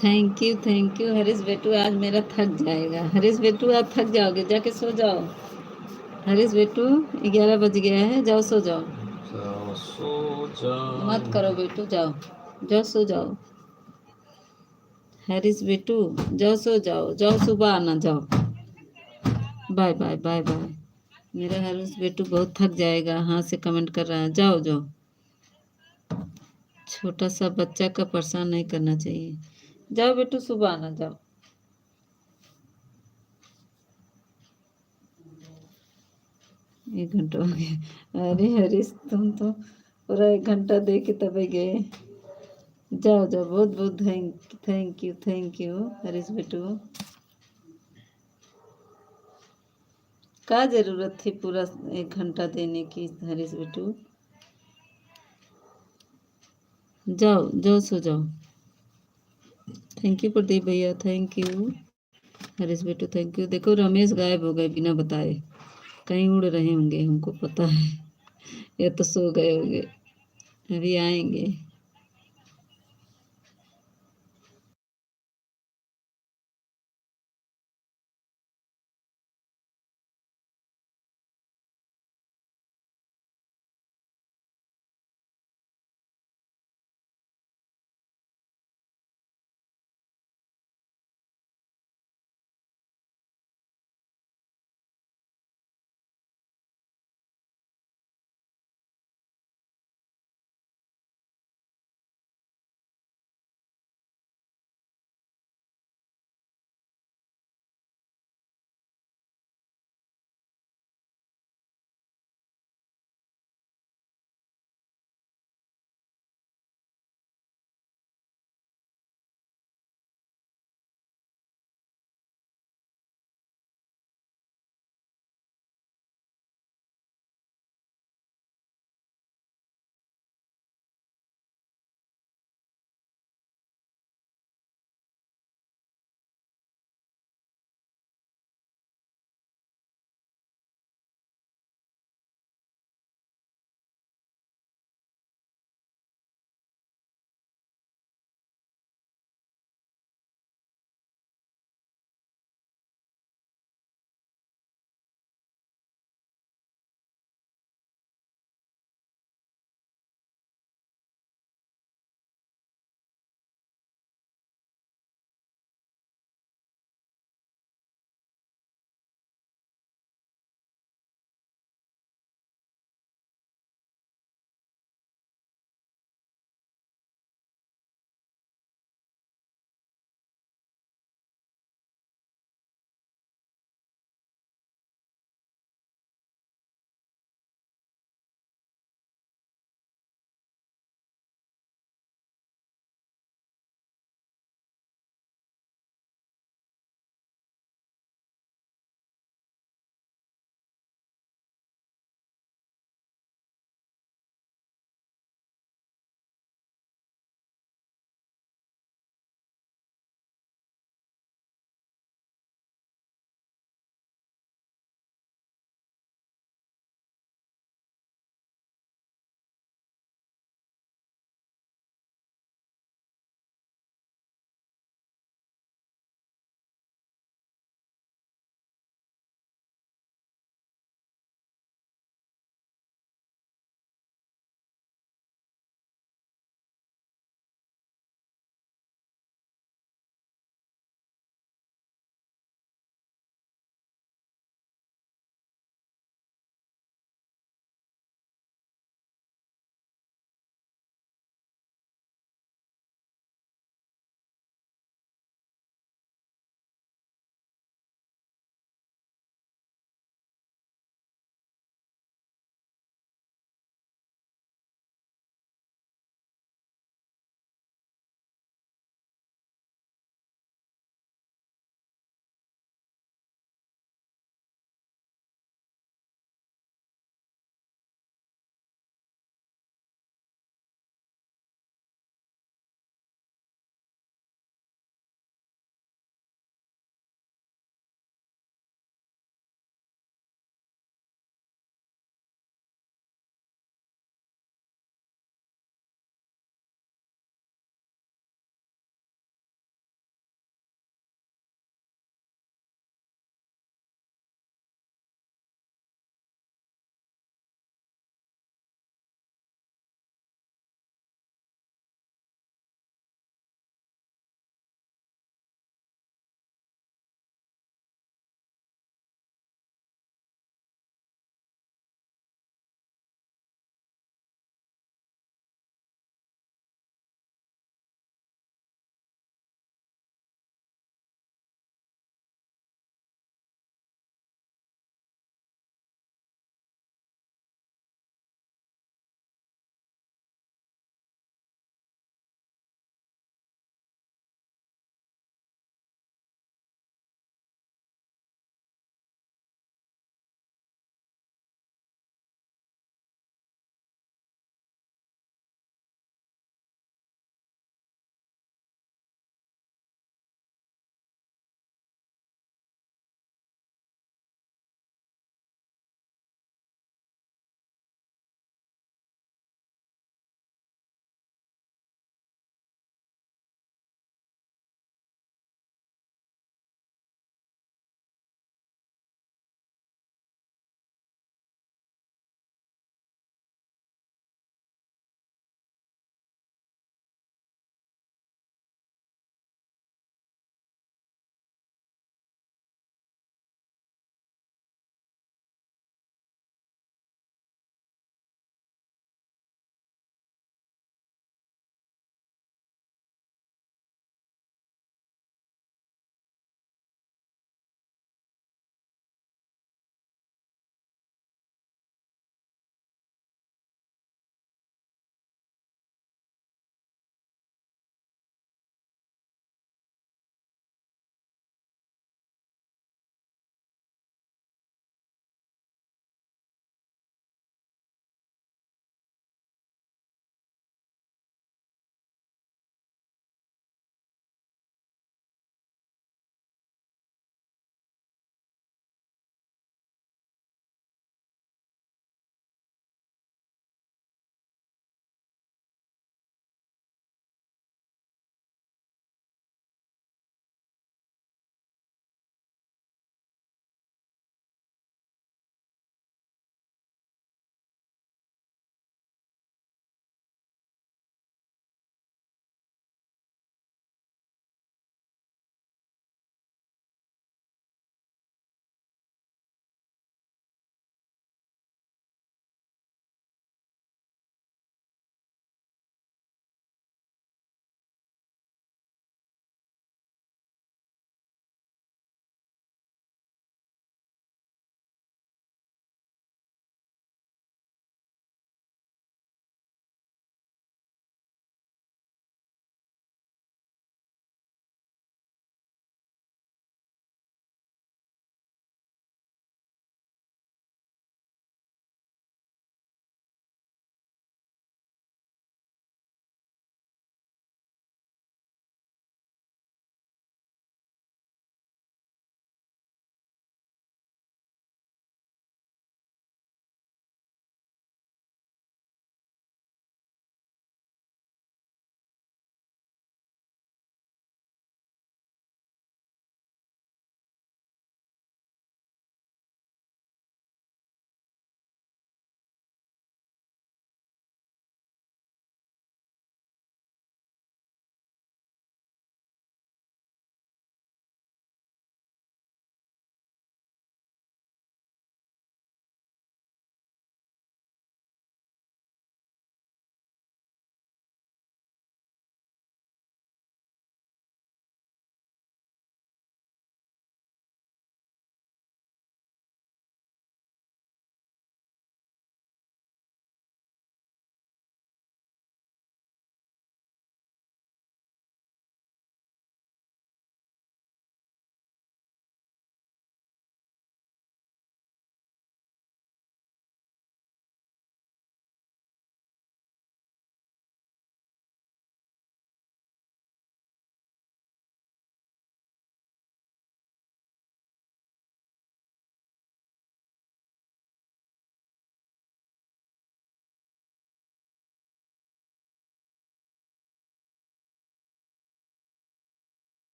थैंक यू हरीश बेटू, आज मेरा थक जाएगा। हरीश बेटू आप थक जाओगे, जाके सो जाओ। हरीश बेटू 11 बज गया है, जाओ सो जाओ। जाओ सो जाओ। मत करो बेटू, जाओ जाओ सो जाओ। हरीश बेटू जाओ सो जाओ, जाओ सुबह आना, जाओ। Bye bye bye bye. मेरा हरीश बेटू बहुत थक जाएगा, हाँ से कमेंट कर रहा है, जाओ जाओ। छोटा सा बच्चा का परेशान नहीं करना चाहिए। जाओ बेटू सुबह आना, जाओ। 1 घंटा हो गया। अरे हरीश तुम तो पूरा 1 घंटा दे के तभी गए। जाओ जाओ, बहुत बहुत थैंक यू हरीश बेटू। का जरूरत थी पूरा 1 घंटा देने की हरीश बेटू। जाओ जाओ सो जाओ। थैंक यू प्रदीप भैया, थैंक यू हरीश बेटू, थैंक यू। देखो रमेश गायब हो गए बिना बताए, कहीं उड़ रहे होंगे, हमको पता है। या तो सो गए होंगे, अभी आएंगे।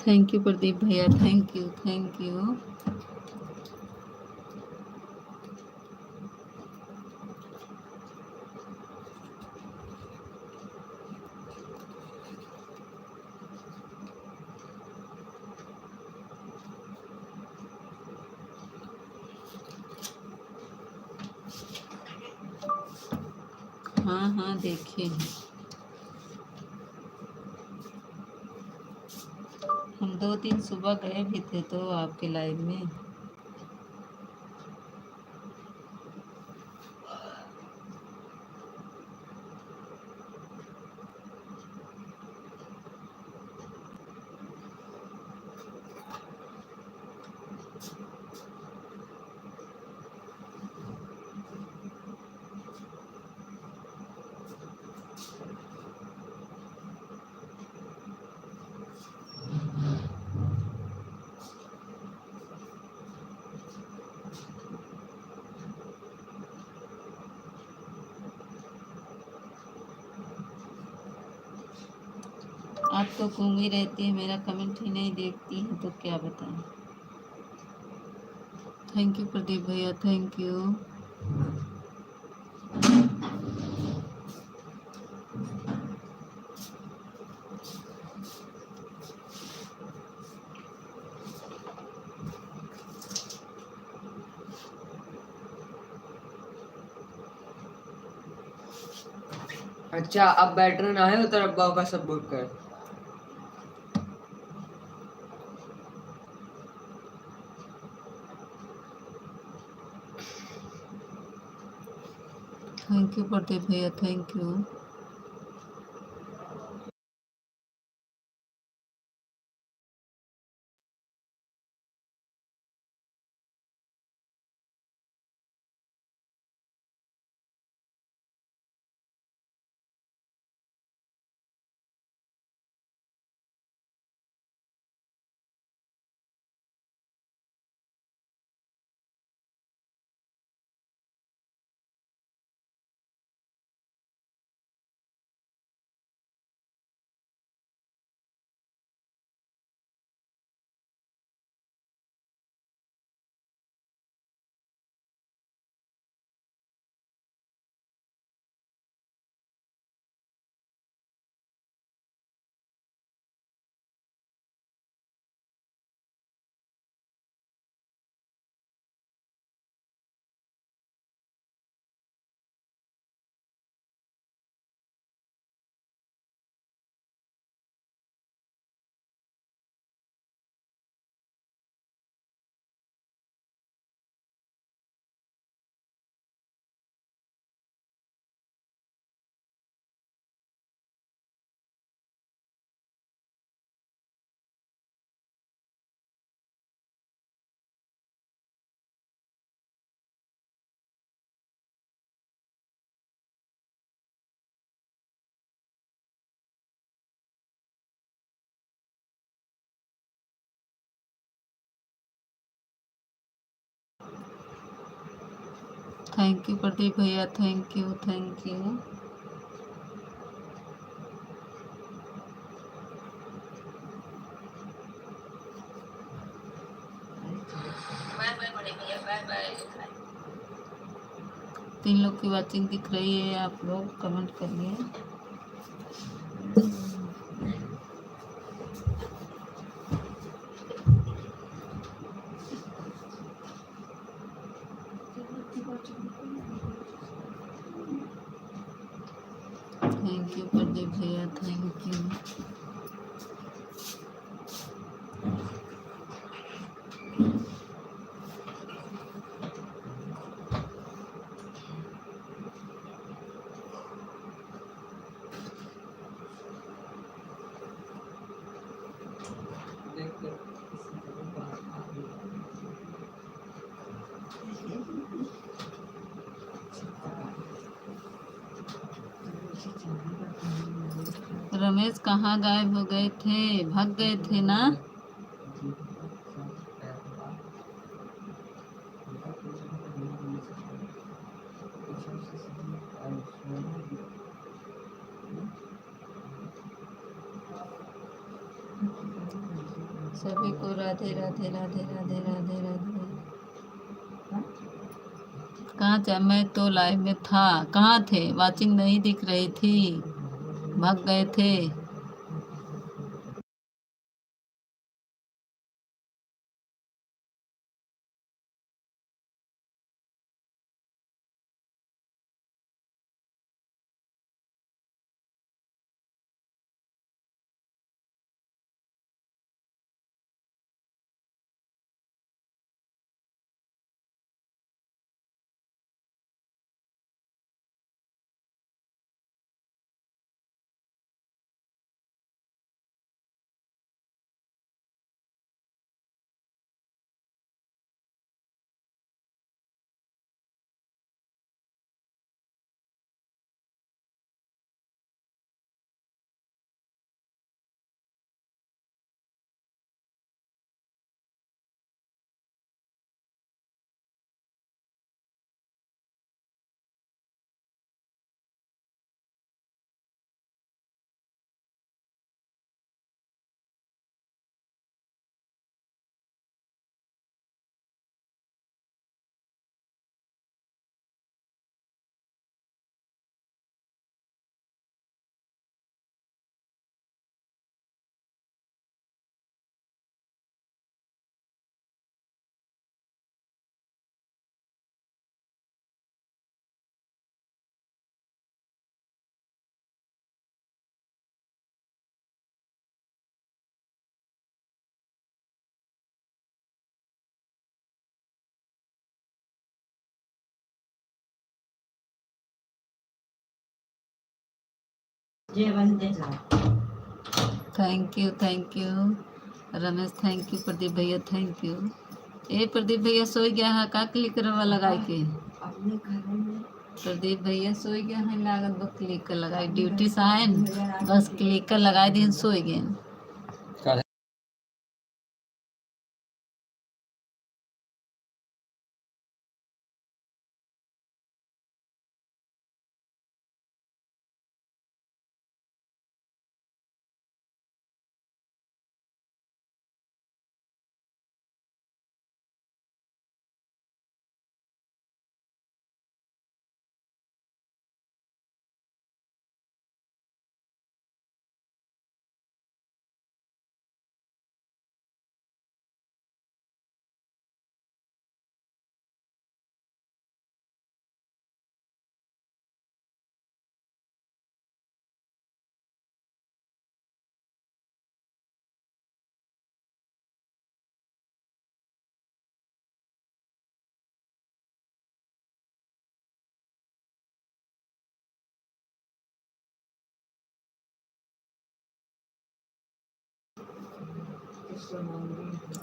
थैंक यू प्रदीप भैया, थैंक यू थैंक यू। हाँ हाँ देखे हैं, हम 2 दिन सुबह गए भी थे तो आपके लाइव में। आप तो घूमी रहती है, मेरा कमेंट ही नहीं देखती हैं तो क्या बताएं। थैंक यू प्रदीप भैया, थैंक यू। अच्छा अब बैटरी ना है उधर अब्बा का सब बुक कर। थैंक यू प्रदीप भैया, thank you. Thank you Pradeep भैया, थैंक यू थैंक यू। तीन लोग की वाचिंग दिख रही है, आप लोग कमेंट करिए। थैंक यू प्रदीप भैया, थैंक यू। रमेश कहाँ गायब हो गए थे, भाग गए थे ना। सभी को राधे राधे राधे राधे राधे राधे। कहाँ थे? मैं तो लाइव में था। कहाँ थे? वाचिंग नहीं दिख रही थी, भाग गए थे। Thank you Ramesh, thank you Pradeep भैया, थैंक यू। ए प्रदीप भैया सो गया है का? क्लिक करवा लगा के प्रदीप भैया सो गया है, लागत बस क्लिक कर लगाई, ड्यूटी से आए न, बस क्लिक कर लगाए दिन सो गए।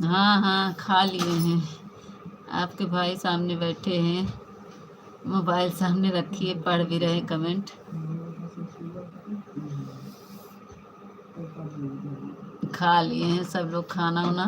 हाँ हाँ खा लिए हैं। आपके भाई सामने बैठे हैं, मोबाइल सामने रखिए, पढ़ भी रहे कमेंट। खा लिए हैं सब लोग खाना वाना।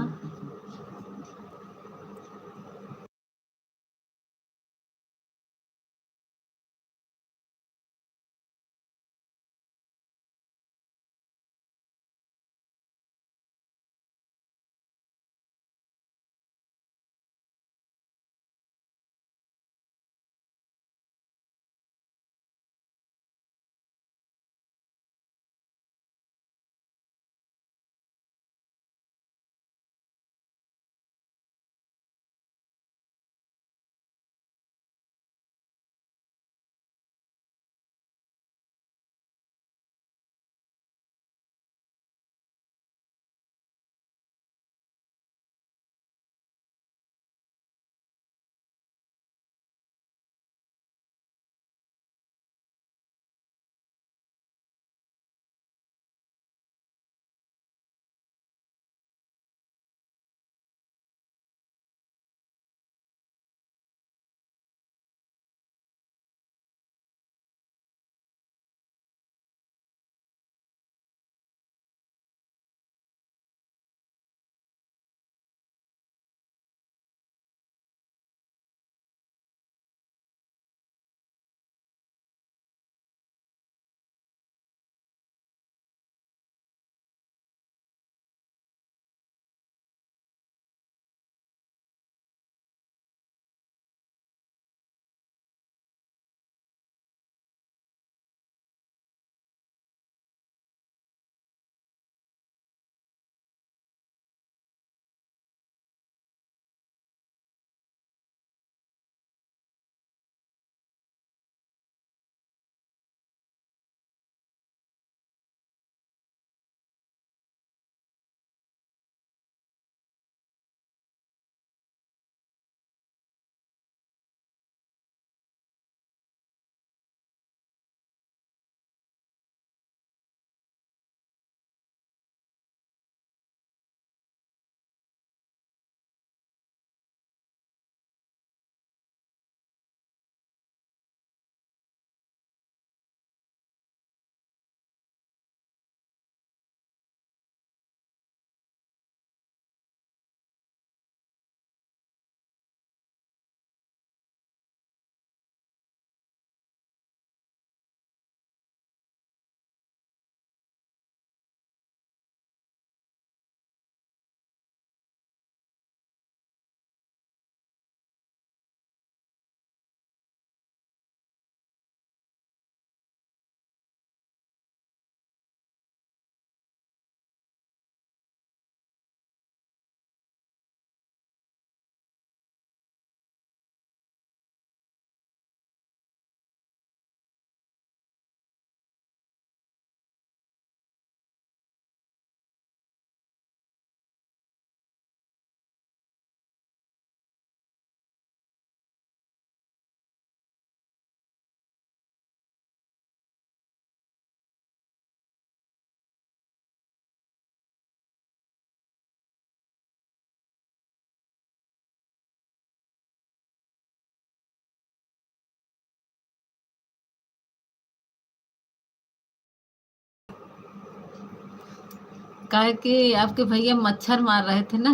काहे कि आपके भैया मच्छर मार रहे थे ना,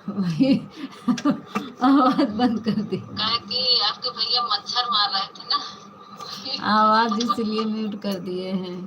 वही आवाज बंद कर दी। काहे कि आपके भैया मच्छर मार रहे थे ना, आवाज इसलिए म्यूट कर दिए हैं।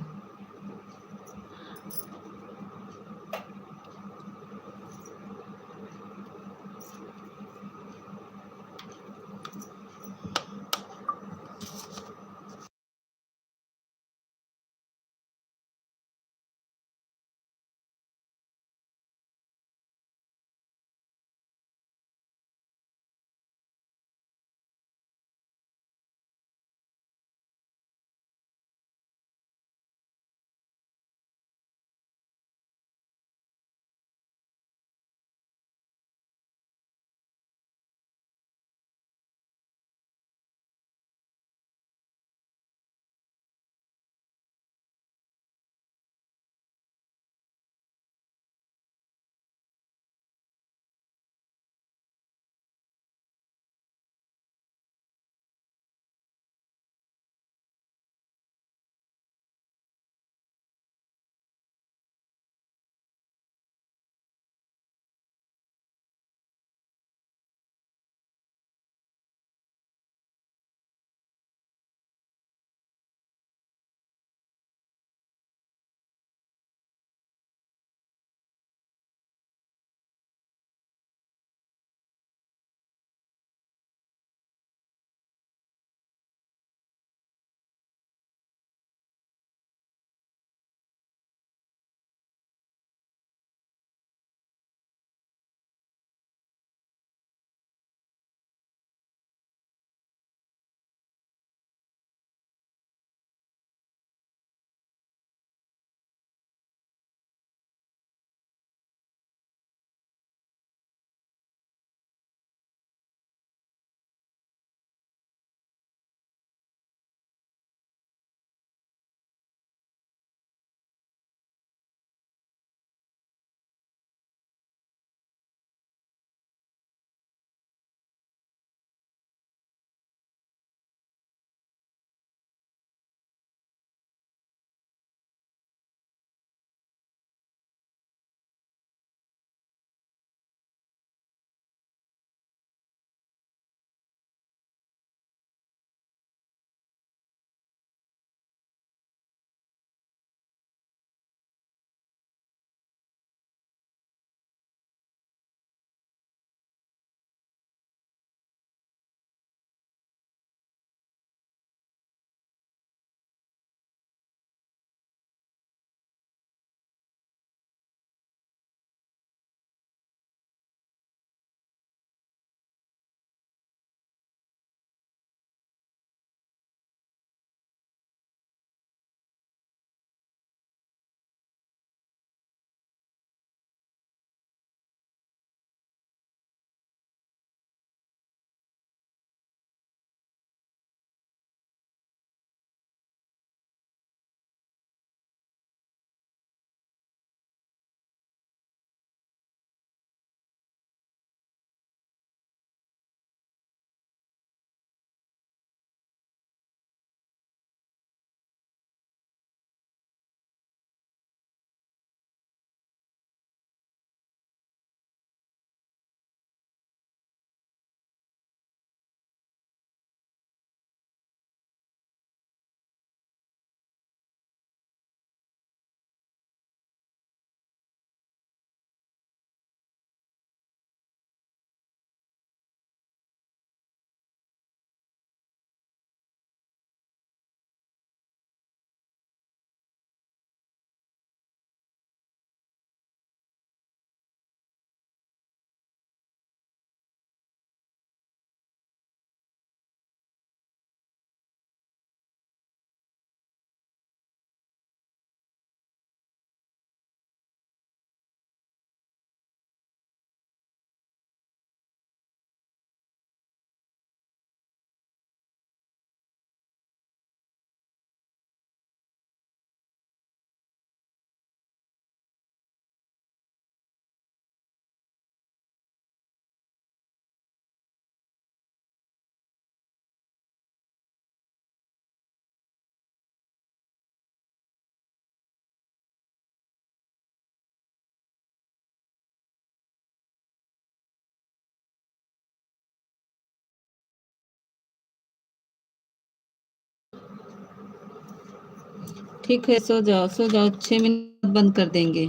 ठीक है, सो जाओ सो जाओ, 6 मिनट बंद कर देंगे।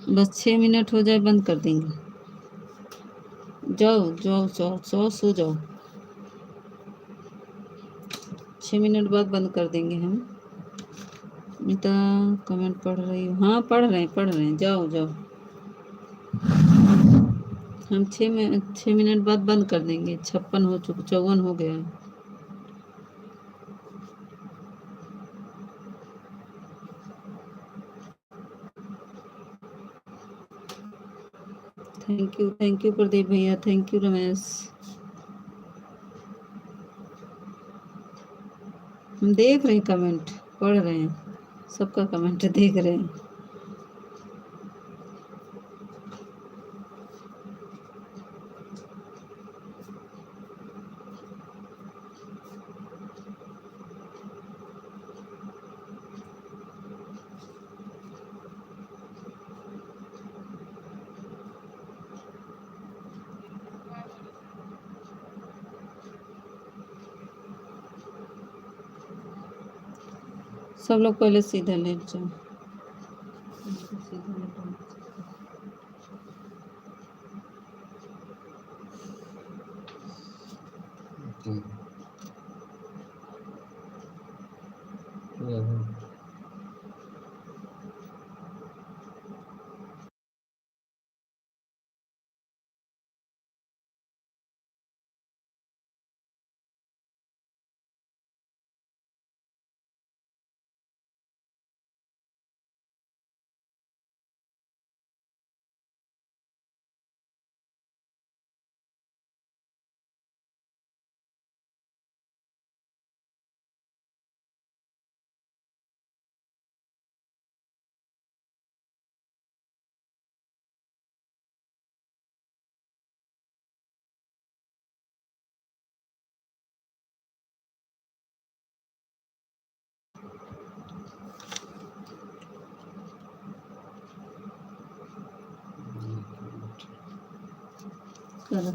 बस 6 मिनट हो जाए बंद कर देंगे। जाओ जाओ जाओ जाओ सो जाओ। 6 मिनट बाद बंद कर देंगे हम। मीता कमेंट पढ़ रही हूँ। हाँ पढ़ रहे हैं, जाओ जाओ। हम 6 मिनट बाद बंद कर देंगे। 56 हो चुका, 54 हो गया है। थैंक यू प्रदीप भैया, थैंक यू रमेश। हम देख रहे हैं कमेंट, पढ़ रहे हैं, सबका कमेंट देख रहे हैं। सब लोग पहले सीधा लेट जाओ। सीधा लेट जाओ। Yeah. करो।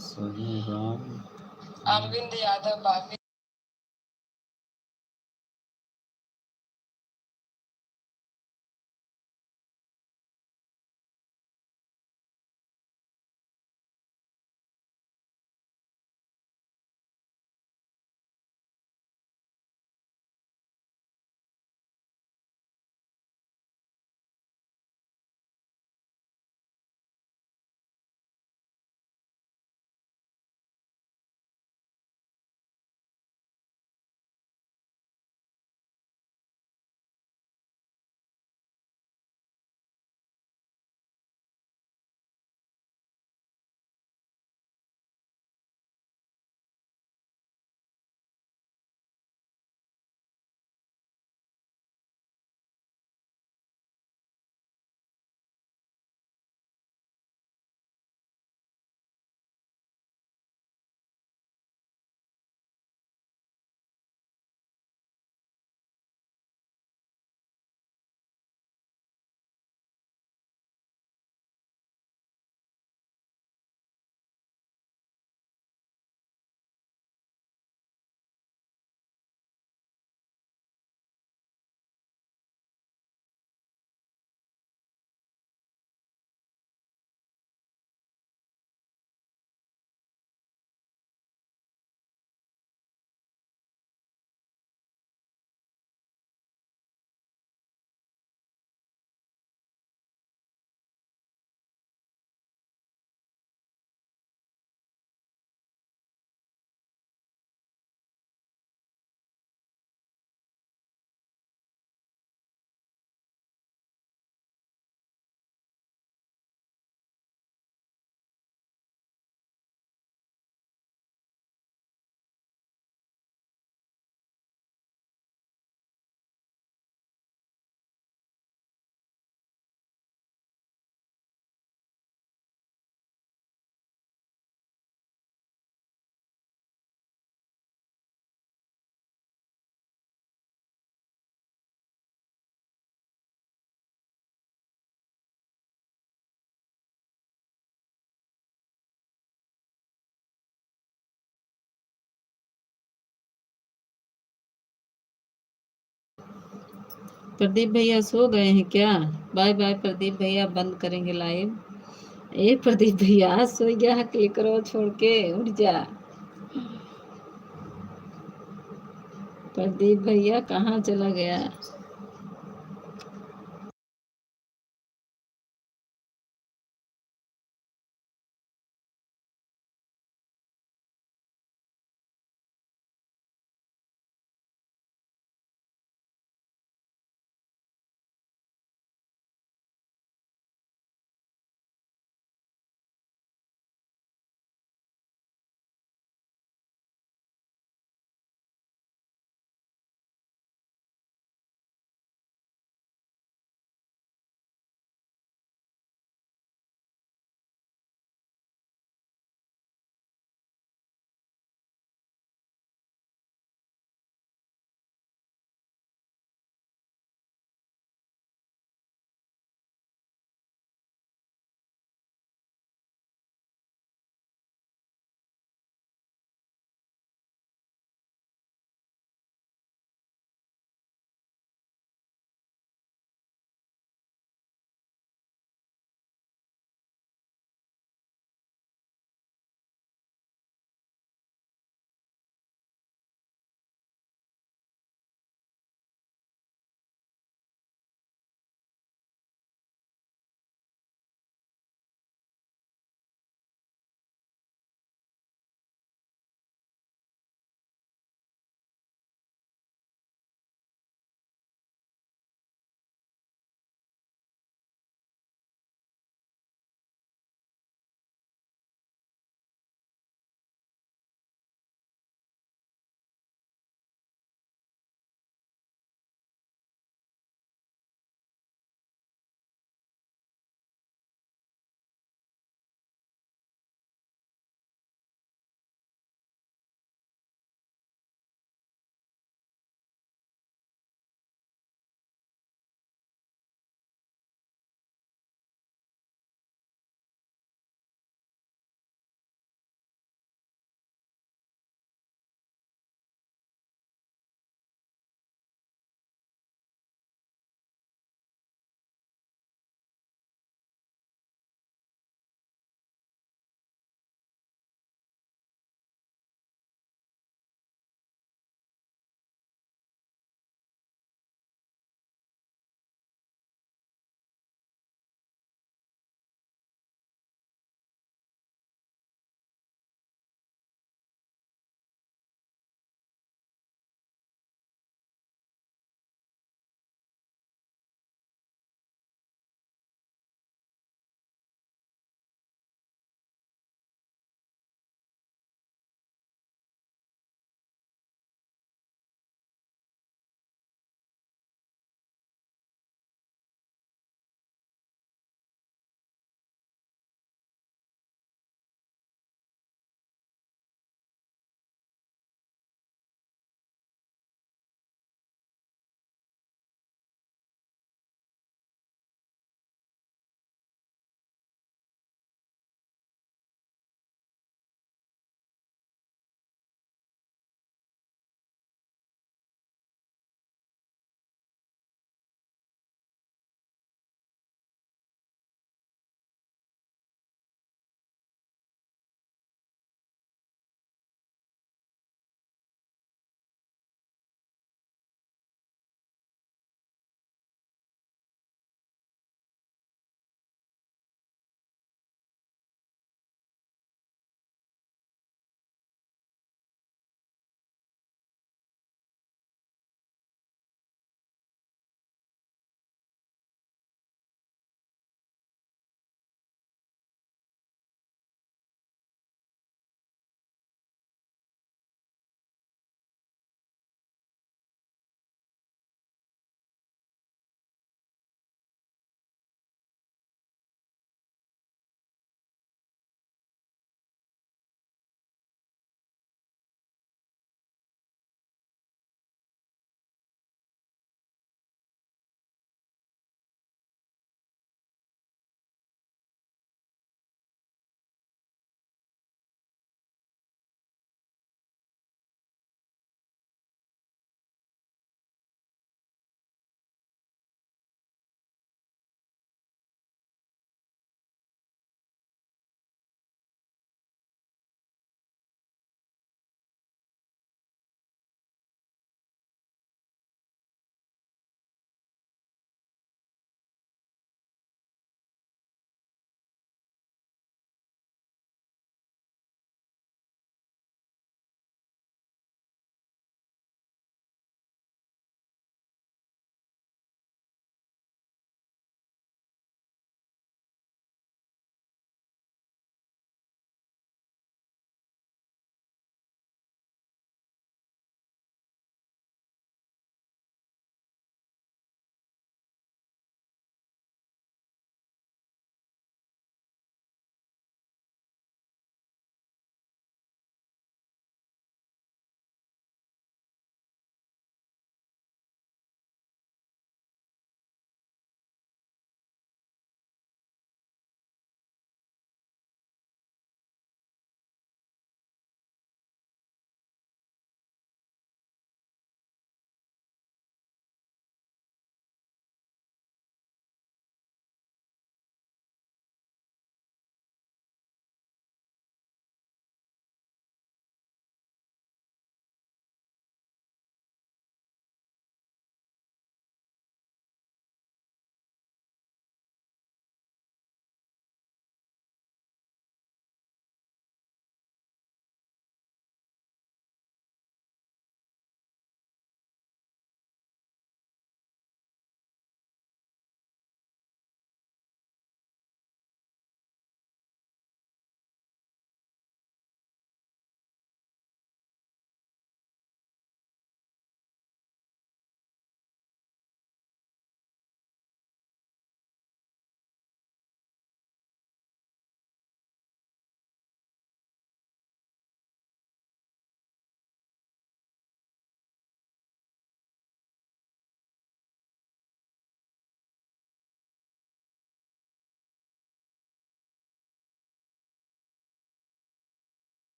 सनी राम अरविंद यादव। प्रदीप भैया सो गए हैं क्या? बाय बाय प्रदीप भैया, बंद करेंगे लाइव। ए प्रदीप भैया सो गया, क्लिक करो छोड़ के उठ जा। प्रदीप भैया कहाँ चला गया?